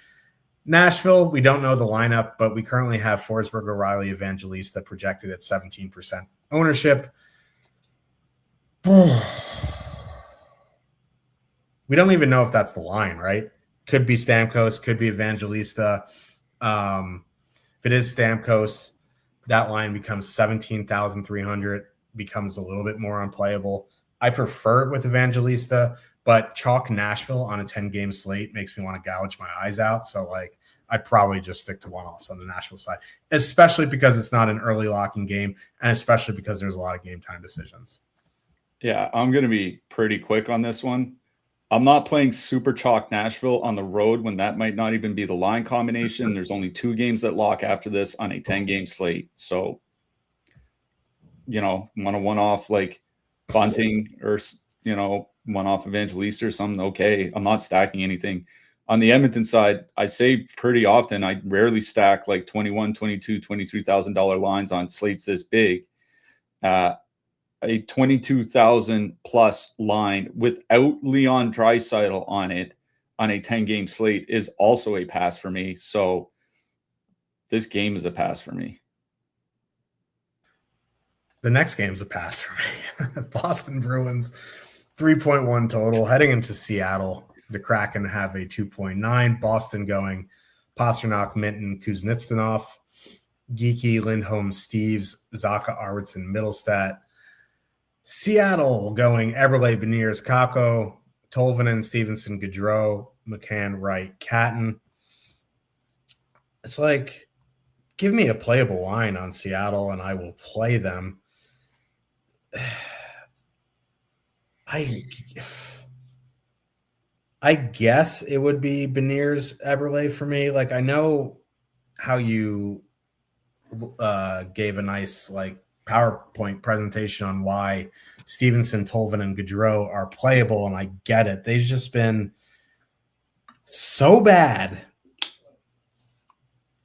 Nashville, we don't know the lineup, but we currently have Forsberg, O'Reilly, Evangelista projected at 17% ownership. We don't even know if that's the line, right? Could be Stamkos, could be Evangelista. If it is Stamkos, that line becomes 17,300, becomes a little bit more unplayable. I prefer it with Evangelista, but chalk Nashville on a 10-game slate makes me want to gouge my eyes out. So, I'd probably just stick to one-offs on the Nashville side, especially because it's not an early locking game, and especially because there's a lot of game time decisions. Yeah, I'm going to be pretty quick on this one. I'm not playing super chalk Nashville on the road when that might not even be the line combination. There's only 2 games that lock after this on a 10-game slate. So, one-off like Bunting or, one-off Evangelista or something, okay. I'm not stacking anything. On the Edmonton side, I say pretty often, I rarely stack like $21,000, $22,000, $23,000 lines on slates this big. A 22,000 plus line without Leon Draisaitl on it on a 10-game slate is also a pass for me. So this game is a pass for me. The next game's a pass for me. Boston Bruins, 3.1 total. Heading into Seattle, the Kraken have a 2.9. Boston going Pastrnak, Minton, Kuznetsov, Geeky, Lindholm, Steves, Zacha, Arvidsson, Middlestat. Seattle going Eberle, Beniers, Kakko, Tolvanen, Stevenson, Gaudreau, McCann, Wright, Catton. It's like, give me a playable line on Seattle and I will play them. I guess it would be Beniers, Eberle for me. I know how you gave a nice PowerPoint presentation on why Stevenson, Tolvanen, and Gaudreau are playable, and I get it. They've just been so bad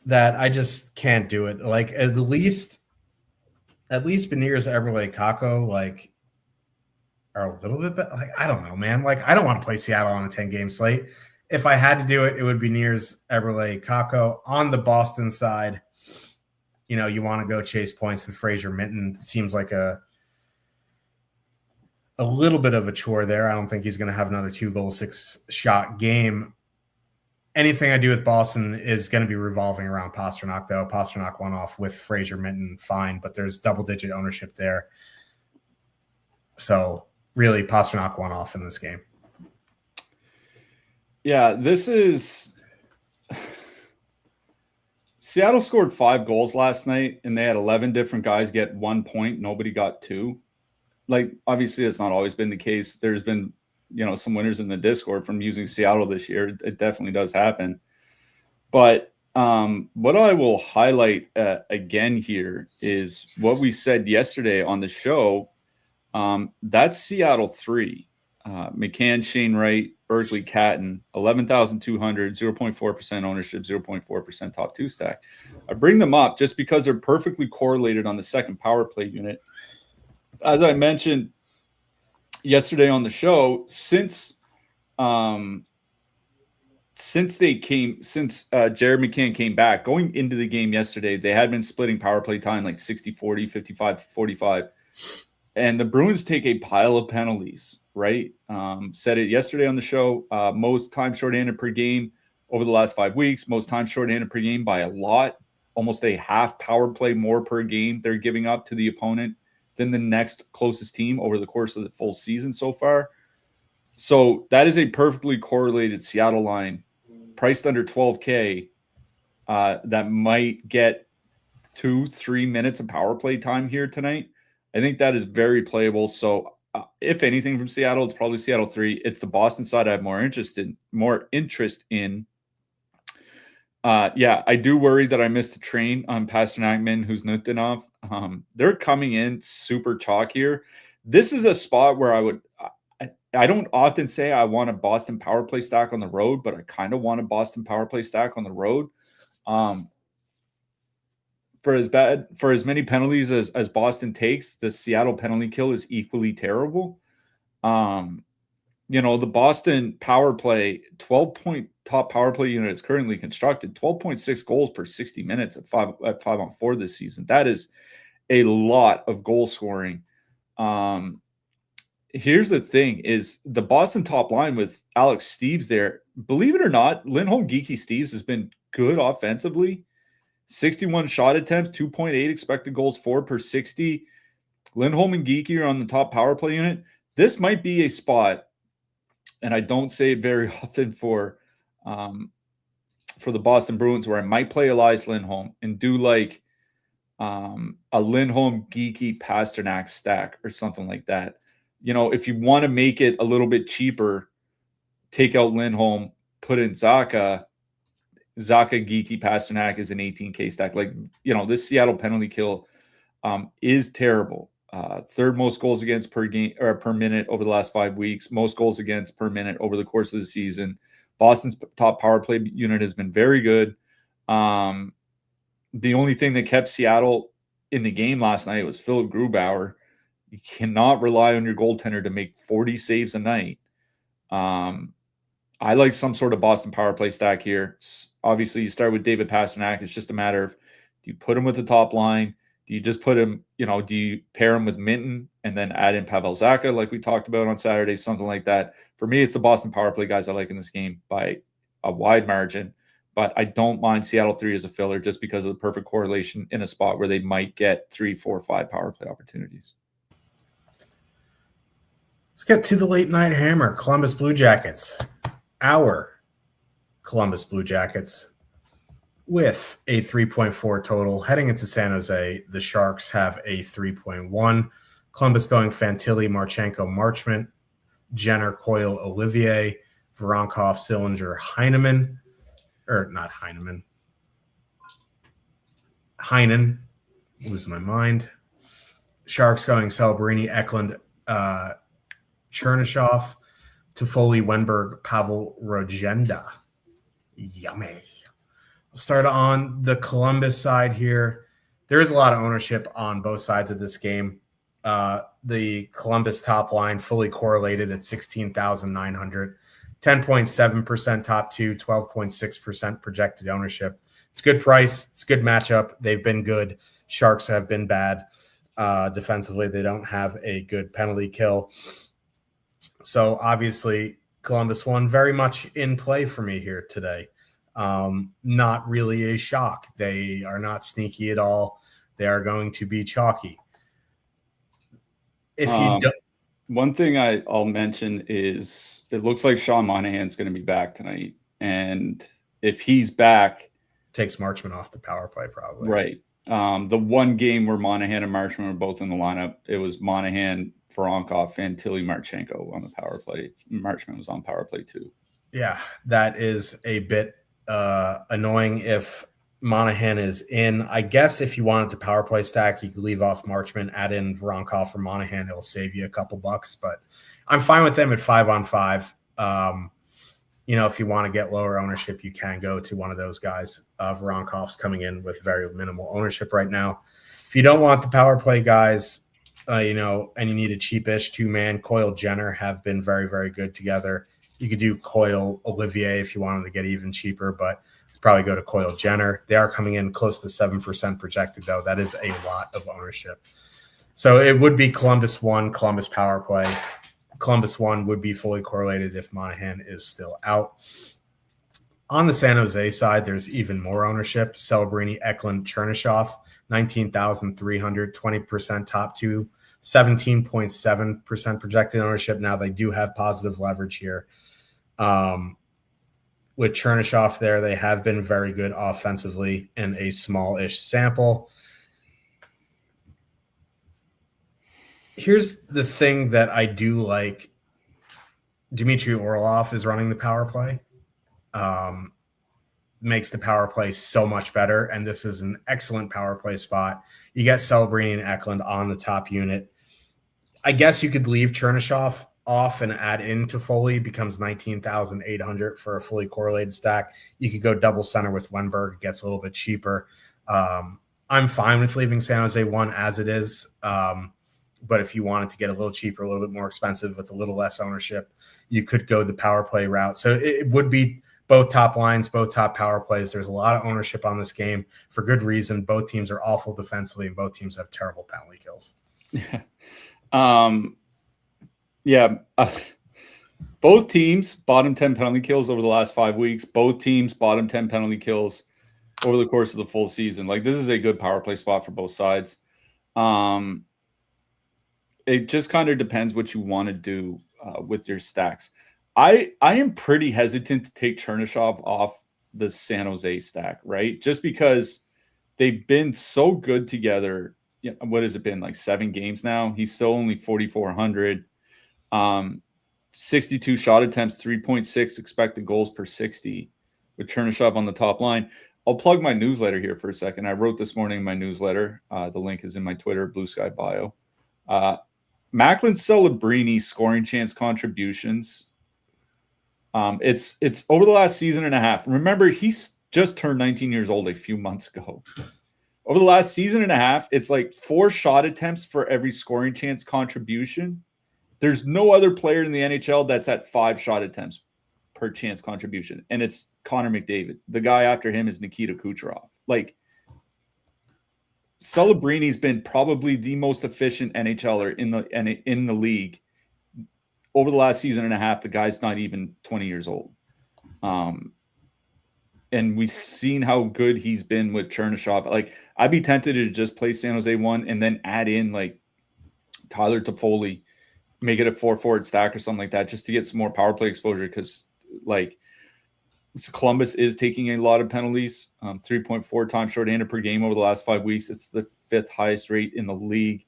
that I just can't do it. At least Beniers, Eberle, Kakko, are a little bit better. I don't know, man. I don't want to play Seattle on a 10-game slate. If I had to do it, it would be Beniers, Eberle, Kakko. On the Boston side, you want to go chase points with Fraser Minton. It seems like a little bit of a chore there. I don't think he's going to have another 2-goal, 6-shot game. Anything I do with Boston is going to be revolving around Pastrnak, though. Pastrnak went off with Fraser Minton, fine, but there's double-digit ownership there. So, really, Pastrnak went off in this game. Yeah, this is... Seattle scored 5 goals last night, and they had 11 different guys get 1 point. Nobody got 2. Obviously, that's not always been the case. There's been, some winners in the Discord from using Seattle this year. It definitely does happen. But what I will highlight again here is what we said yesterday on the show. That's Seattle 3. McCann, Shane Wright, Berkeley, Catton, 11,200, 0.4% ownership, 0.4% top 2 stack. I bring them up just because they're perfectly correlated on the second power play unit. As I mentioned yesterday on the show, since Jared McCann came back, going into the game yesterday, they had been splitting power play time 60-40, 55-45. And the Bruins take a pile of penalties, right? Said it yesterday on the show. Most time shorthanded per game over the last 5 weeks. Most time shorthanded per game by a lot. Almost a half power play more per game they're giving up to the opponent than the next closest team over the course of the full season so far. So that is a perfectly correlated Seattle line priced under 12K that might get 2-3 minutes of power play time here tonight. I think that is very playable. So if anything from Seattle, it's probably Seattle 3. It's the Boston side I have more interest in. I do worry that I missed the train on Pasternak, who's Nutinov. They're coming in super chalk here. This is a spot where I don't often say I want a Boston power play stack on the road, but I kind of want a Boston power play stack on the road. For as many penalties as Boston takes, the Seattle penalty kill is equally terrible. The Boston power play, 12-point top power play unit is currently constructed, 12.6 goals per 60 minutes at 5-on-4 this season. That is a lot of goal scoring. Here's the thing is the Boston top line with Alex Steeves there, believe it or not, Lindholm Geeky Steeves has been good offensively. 61 shot attempts, 2.8 expected goals for per 60. Lindholm and Geeky are on the top power play unit. This might be a spot, and I don't say it very often for the Boston Bruins, where I might play Elias Lindholm and do like a Lindholm Geeky Pasternak stack or something like that. If you want to make it a little bit cheaper, take out Lindholm, put in Zacha Geeky Pasternak is an 18K stack. This Seattle penalty kill is terrible. Third most goals against per game or per minute over the last 5 weeks, most goals against per minute over the course of the season. Boston's top power play unit has been very good. The only thing that kept Seattle in the game last night was Philip Grubauer. You cannot rely on your goaltender to make 40 saves a night. I like some sort of Boston power play stack here. Obviously, you start with David Pasternak. It's just a matter of, do you put him with the top line? Do you just put him, do you pair him with Minton and then add in Pavel Zacha like we talked about on Saturday, something like that? For me, it's the Boston power play guys I like in this game by a wide margin. But I don't mind Seattle 3 as a filler just because of the perfect correlation in a spot where they might get 3, 4, 5 power play opportunities. Let's get to the late night hammer. Columbus Blue Jackets. Our Columbus Blue Jackets with a 3.4 total. Heading into San Jose, the Sharks have a 3.1. Columbus going Fantilli, Marchenko, Marchment, Jenner, Coyle, Olivier, Voronkov, Sillinger, Heineman. Or not Heineman. Heinen. Losing my mind. Sharks going Celebrini, Eklund, Chernyshov, Toffoli, Wenberg, Pavel, Rogenda. Yummy. We'll start on the Columbus side here. There is a lot of ownership on both sides of this game. The Columbus top line fully correlated at 16,900. 10.7% top two, 12.6% projected ownership. It's good price. It's a good matchup. They've been good. Sharks have been bad. Defensively, they don't have a good penalty kill. So obviously, Columbus won very much in play for me here today. Not really a shock. They are not sneaky at all. They are going to be chalky. If you don't. One thing I'll mention is it looks like Sean Monahan's going to be back tonight. And if he's back, takes Marchment off the power play probably. Right. The one game where Monahan and Marchment were both in the lineup, it was Monahan, Voronkov, Fantilli, Marchenko on the power play. Marchment was on power play too. Yeah, that is a bit annoying if Monahan is in. I guess if you wanted to power play stack, you could leave off Marchment, add in Voronkov for Monahan. It'll save you a couple bucks, but I'm fine with them at 5-on-5. If you want to get lower ownership, you can go to one of those guys. Voronkov's coming in with very minimal ownership right now. If you don't want the power play guys, and you need a cheapish two-man, Coyle, Jenner have been very, very good together. You could do Coyle, Olivier if you wanted to get even cheaper, but probably go to Coyle, Jenner. They are coming in close to 7% projected, though. That is a lot of ownership. So it would be Columbus 1, Columbus power play. Columbus 1 would be fully correlated if Monahan is still out. On the San Jose side, there's even more ownership. Celebrini, Eklund, Chernyshov, 19,300, 20% top two, 17.7% projected ownership. Now they do have positive leverage here. With Chernyshov there, they have been very good offensively in a small-ish sample. Here's the thing that I do like. Dmitry Orlov is running the power play. Makes the power play so much better, and this is an excellent power play spot. You get Celebrini and Eklund on the top unit. I guess you could leave Chernyshov off and add in Toffoli, becomes 19,800 for a fully correlated stack. You could go double center with Wenberg. It gets a little bit cheaper. I'm fine with leaving San Jose 1 as it is. But if you wanted to get a little cheaper, a little bit more expensive with a little less ownership, you could go the power play route. So it would be both top lines, both top power plays. There's a lot of ownership on this game for good reason. Both teams are awful defensively, and both teams have terrible penalty kills. Both teams bottom 10 penalty kills over the last 5 weeks. Both teams bottom 10 penalty kills over the course of the full season. Like, this is a good power play spot for both sides. It just kind of depends what you want to do with your stacks. I am pretty hesitant to take Chernyshov off the San Jose stack, right? Just because they've been so good together. What has it been, like 7 games now? He's still only 4,400. 62 shot attempts, 3.6 expected goals per 60 with Chernyshov on the top line. I'll plug my newsletter here for a second. I wrote this morning in my newsletter. The link is in my Twitter, Blue Sky bio. Macklin Celebrini scoring chance contributions. It's over the last season and a half. Remember, he's just turned 19 years old a few months ago. Over the last season and a half, it's like 4 shot attempts for every scoring chance contribution. There's no other player in the NHL that's at 5 shot attempts per chance contribution. And it's Connor McDavid. The guy after him is Nikita Kucherov. Like, Celebrini's been probably the most efficient NHLer in the league over the last season and a half. The guy's not even 20 years old. And we've seen how good he's been with Chernyshov. Like, I'd be tempted to just play San Jose 1 and then add in like Tyler Toffoli, make it a 4-forward stack or something like that, just to get some more power play exposure. Because like, Columbus is taking a lot of penalties, 3.4 times shorthanded per game over the last 5 weeks. It's the 5th highest rate in the league.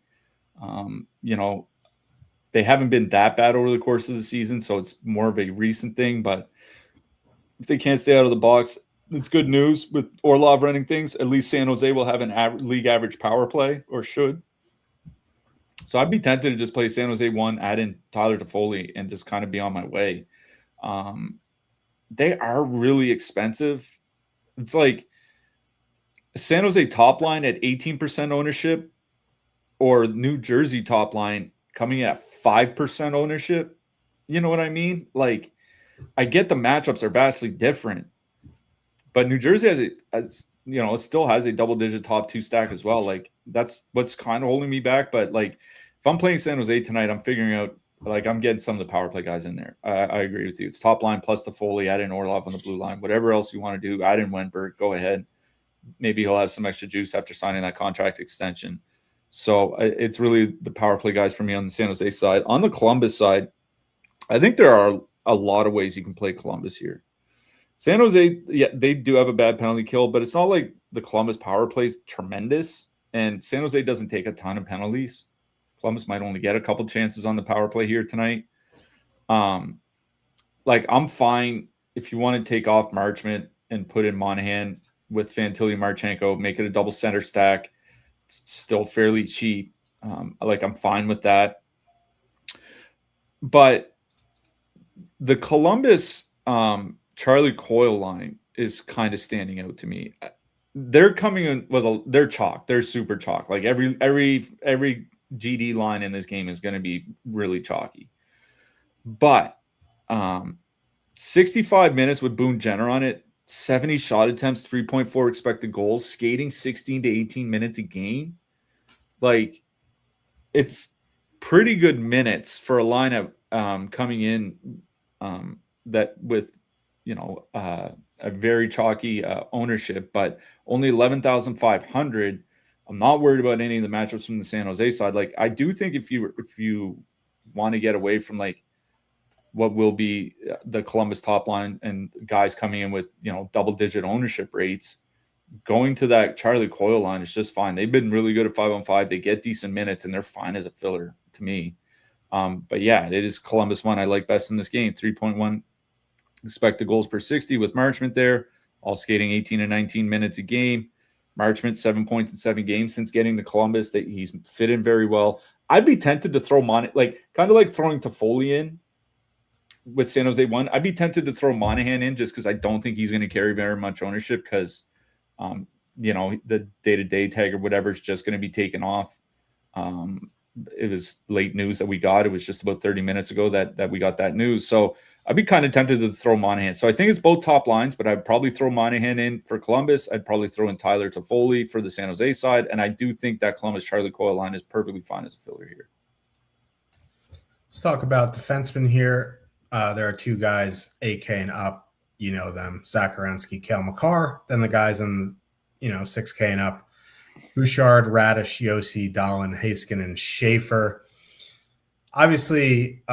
They haven't been that bad over the course of the season, so it's more of a recent thing. But if they can't stay out of the box, it's good news. With Orlov running things, at least San Jose will have an league average power play, or should. So I'd be tempted to just play San Jose 1, add in Tyler Toffoli, and just kind of be on my way. They are really expensive. It's like San Jose top line at 18% ownership, or New Jersey top line coming at 5% ownership. You know what I mean? Like, I get the matchups are vastly different, but New Jersey still has a double-digit top 2 stack as well. Like, that's what's kind of holding me back. But like, if I'm playing San Jose tonight, I'm figuring out, like, I'm getting some of the power play guys in there. I agree with you. It's top line plus the Foley, add in Orlov on the blue line. Whatever else you want to do, add in Wenberg, go ahead. Maybe he'll have some extra juice after signing that contract extension. So it's really the power play guys for me on the San Jose side. On the Columbus side, I think there are a lot of ways you can play Columbus here. San Jose, yeah, they do have a bad penalty kill, but it's not like the Columbus power play is tremendous. And San Jose doesn't take a ton of penalties. Columbus might only get a couple chances on the power play here tonight. Like, I'm fine if you want to take off Marchment and put in Monahan with Fantilli Marchenko, make it a double center stack. It's still fairly cheap. I'm fine with that. But the Columbus Charlie Coyle line is kind of standing out to me. They're coming in with they're chalk. They're super chalk. Like, every GD line in this game is going to be really chalky. But 65 minutes with Boone Jenner on it, 70 shot attempts, 3.4 expected goals, skating 16 to 18 minutes a game. Like, it's pretty good minutes for a lineup coming in that with, a very chalky ownership, but only 11,500. I'm not worried about any of the matchups from the San Jose side. Like, I do think if you want to get away from like what will be the Columbus top line and guys coming in with, double-digit ownership rates, going to that Charlie Coyle line is just fine. They've been really good at 5-on-5. They get decent minutes, and they're fine as a filler to me. But yeah, it is Columbus one I like best in this game. 3.1 expected goals per 60 with Marchment there, all skating 18 and 19 minutes a game. Marchment, 7 points in 7 games since getting to Columbus. That he's fit in very well. I'd be tempted to throw kind of like throwing Toffoli in with San Jose one. I'd be tempted to throw Monahan in just because I don't think he's going to carry very much ownership because, the day-to-day tag or whatever is just going to be taken off. It was late news that we got. It was just about 30 minutes ago that we got that news. So I'd be kind of tempted to throw Monahan. So I think it's both top lines, but I'd probably throw Monahan in for Columbus. I'd probably throw in Tyler Toffoli for the San Jose side. And I do think that Columbus Charlie Coyle line is perfectly fine as a filler here. Let's talk about defensemen here. There are 2 guys, 8K and up. You know them, Zakharensky, Cale Makar. Then the guys in, 6K and up, Bouchard, Radish, Yossi, Dahlin, Haskin, and Schaefer. Obviously,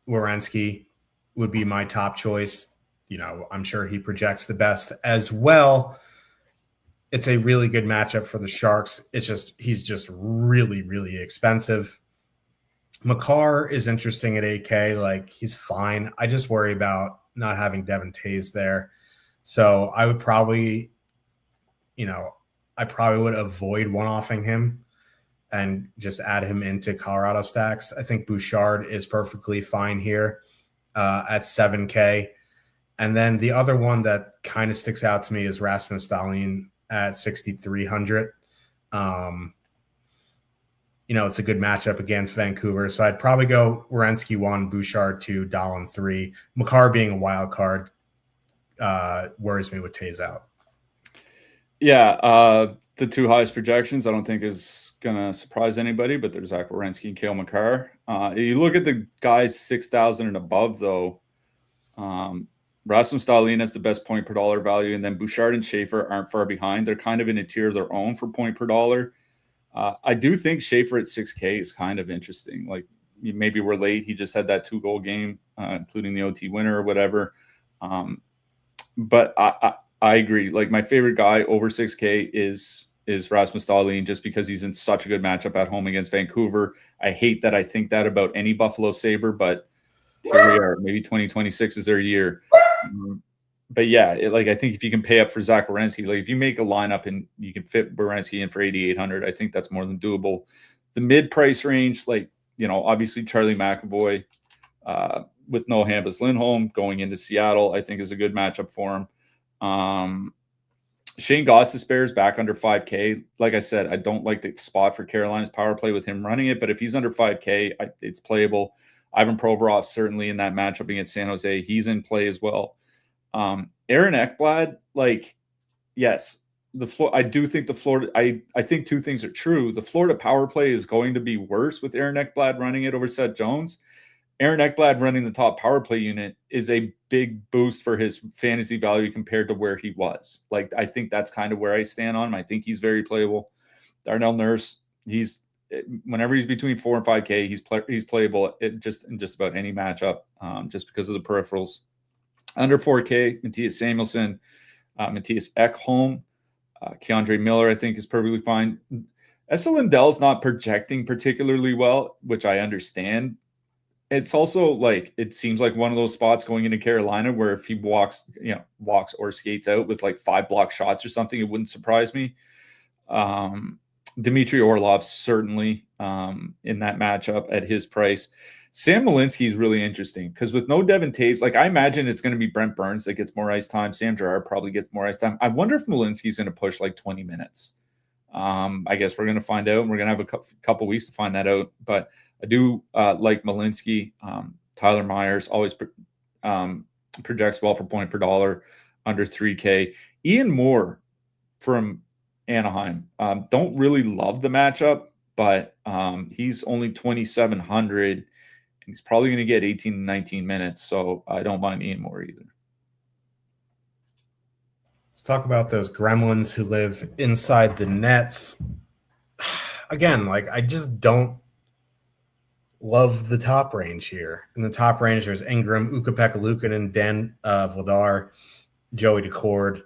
Werenski would be my top choice. I'm sure he projects the best as well. It's a really good matchup for the Sharks. He's just really, really expensive. Makar is interesting at 8K. Like, he's fine. I just worry about not having Devin Tays there. So I would probably, would avoid one-offing him and just add him into Colorado stacks. I think Bouchard is perfectly fine here at 7K. And then the other one that kind of sticks out to me is Rasmus Dahlin at 6,300. It's a good matchup against Vancouver. So I'd probably go Werenski 1, Bouchard 2, Dahlin 3. Makar being a wild card worries me with Tays out. Yeah, the 2 highest projections I don't think is going to surprise anybody, but there's Zach Werenski and Cale Makar. You look at the guys 6,000 and above, though. Rasmus Dahlin has the best point per dollar value, and then Bouchard and Schaefer aren't far behind. They're kind of in a tier of their own for point per dollar. I do think Schaefer at 6K is kind of interesting. Like, maybe we're late. He just had that 2-goal game, including the OT winner or whatever. But I agree. Like, my favorite guy over 6K is Rasmus Dahlin, just because he's in such a good matchup at home against Vancouver. I hate that I think that about any Buffalo Sabre, but here we are. Maybe 2026 is their year. But yeah, I think if you can pay up for Zach Werenski, like if you make a lineup and you can fit Werenski in for 8,800, I think that's more than doable. The mid-price range, obviously Charlie McAvoy with no Hampus Lindholm going into Seattle, I think is a good matchup for him. Shane Gostisbehere is back under 5K. Like I said, I don't like the spot for Carolina's power play with him running it, but if he's under 5K, it's playable. Ivan Provorov certainly in that matchup against San Jose. He's in play as well. Aaron Ekblad, yes, I do think the Florida. I think 2 things are true. The Florida power play is going to be worse with Aaron Ekblad running it over Seth Jones. Aaron Ekblad running the top power play unit is a big boost for his fantasy value compared to where he was. I think that's kind of where I stand on him. I think he's very playable. Darnell Nurse, whenever he's between 4 and 5K, he's playable in just about any matchup, just because of the peripherals. Under 4K, Matthias Samuelsson, Matthias Ekholm, Keandre Miller, I think, is perfectly fine. Esa Lindell's not projecting particularly well, which I understand. It's also it seems like one of those spots going into Carolina where if he walks or skates out with 5 block shots or something, it wouldn't surprise me. Dmitry Orlov certainly in that matchup at his price. Sam Malinsky is really interesting because with no Devin Taves, I imagine it's going to be Brent Burns that gets more ice time. Sam Girard probably gets more ice time. I wonder if Malinsky's going to push 20 minutes. I guess we're going to find out. We're going to have a couple weeks to find that out. But I do like Malinsky. Tyler Myers always projects well for point per dollar under 3K. Ian Moore from Anaheim. Don't really love the matchup, but he's only 2,700. He's probably going to get 18 to 19 minutes, so I don't mind Ian Moore either. Let's talk about those gremlins who live inside the nets. Again, like I just don't love the top range here. In the top range, there's Ingram, Ukko-Pekka Luukkonen, Dan Vladar, Joey Decord,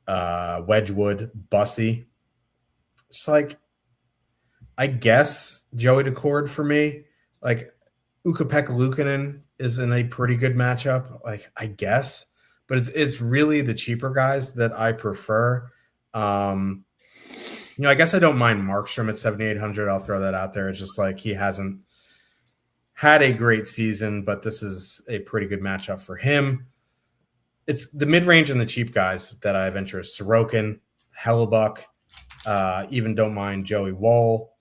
Wedgwood, Bussy. It's like, I guess Joey Decord for me. Like Ukko-Pekka Luukkonen is in a pretty good matchup. Like I guess, but it's really the cheaper guys that I prefer. I guess I don't mind Markstrom at 7,800. I'll throw that out there. It's just like he hasn't had a great season, but this is a pretty good matchup for him. It's the mid-range and the cheap guys that I have interest. Sorokin, Hellebuck, even don't mind Joey Woll,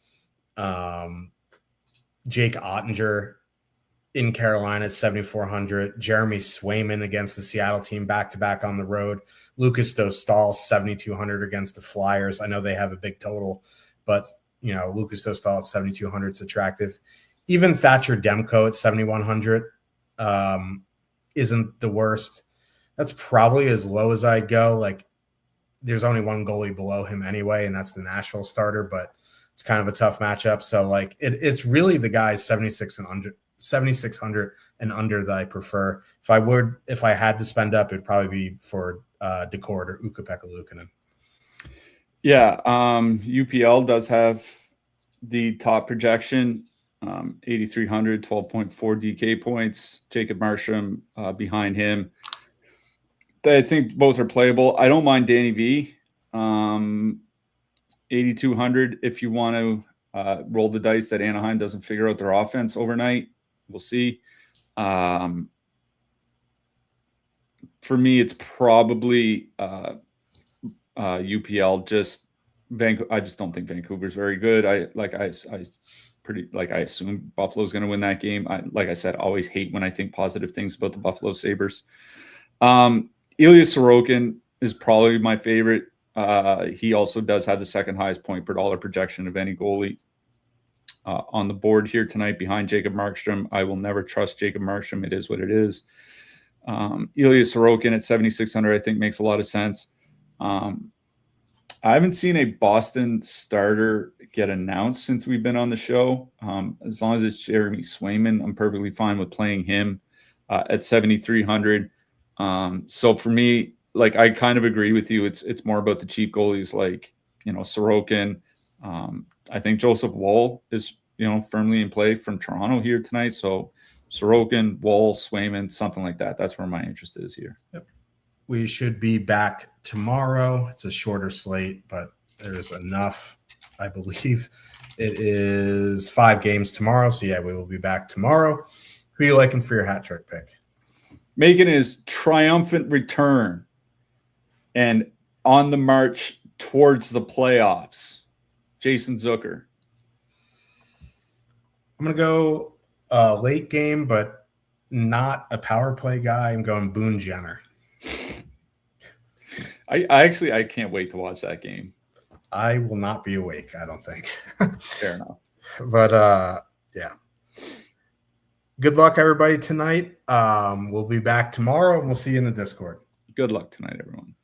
Jake Ottinger in Carolina at 7,400. Jeremy Swayman against the Seattle team back-to-back on the road. Lucas Dostal, 7,200 against the Flyers. I know they have a big total, but, Lucas Dostal at 7,200 is attractive. Even Thatcher Demko at 7,100 isn't the worst. That's probably as low as I'd go. Like, there's only one goalie below him anyway, and that's the Nashville starter, but it's kind of a tough matchup. So, like, it's really the guys 7,600 and under that I prefer. If I had to spend up, it'd probably be for Decord or Ukko-Pekka Luukkonen. Yeah, UPL does have the top projection, 8,300, 12.4 DK points. Jacob Markstrom behind him. I think both are playable. I don't mind Danny V. 8,200 if you want to roll the dice that Anaheim doesn't figure out their offense overnight. We'll see. For me, it's probably UPL. I just don't think Vancouver's very good. I assume Buffalo's going to win that game. Like I said, always hate when I think positive things about the Buffalo Sabres. Ilya Sorokin is probably my favorite. He also does have the second highest point per dollar projection of any goalie on the board here tonight behind Jacob Markstrom. I will never trust Jacob Markstrom. It is what it is. Ilya Sorokin at 7,600, I think makes a lot of sense. I haven't seen a Boston starter get announced since we've been on the show. As long as it's Jeremy Swayman, I'm perfectly fine with playing him at 7,300. So for me, like, I kind of agree with you. It's more about the cheap goalies like, Sorokin. I think Joseph Woll is, firmly in play from Toronto here tonight. So Sorokin, Woll, Swayman, something like that. That's where my interest is here. Yep. We should be back tomorrow. It's a shorter slate, but there's enough, I believe. It is 5 games tomorrow. So, yeah, we will be back tomorrow. Who are you liking for your hat trick pick? Making his triumphant return and on the march towards the playoffs, Jason Zucker. I'm going to go late game, but not a power play guy. I'm going Boone Jenner. I can't wait to watch that game. I will not be awake, I don't think. Fair enough. But, yeah. Good luck, everybody, tonight. We'll be back tomorrow, and we'll see you in the Discord. Good luck tonight, everyone.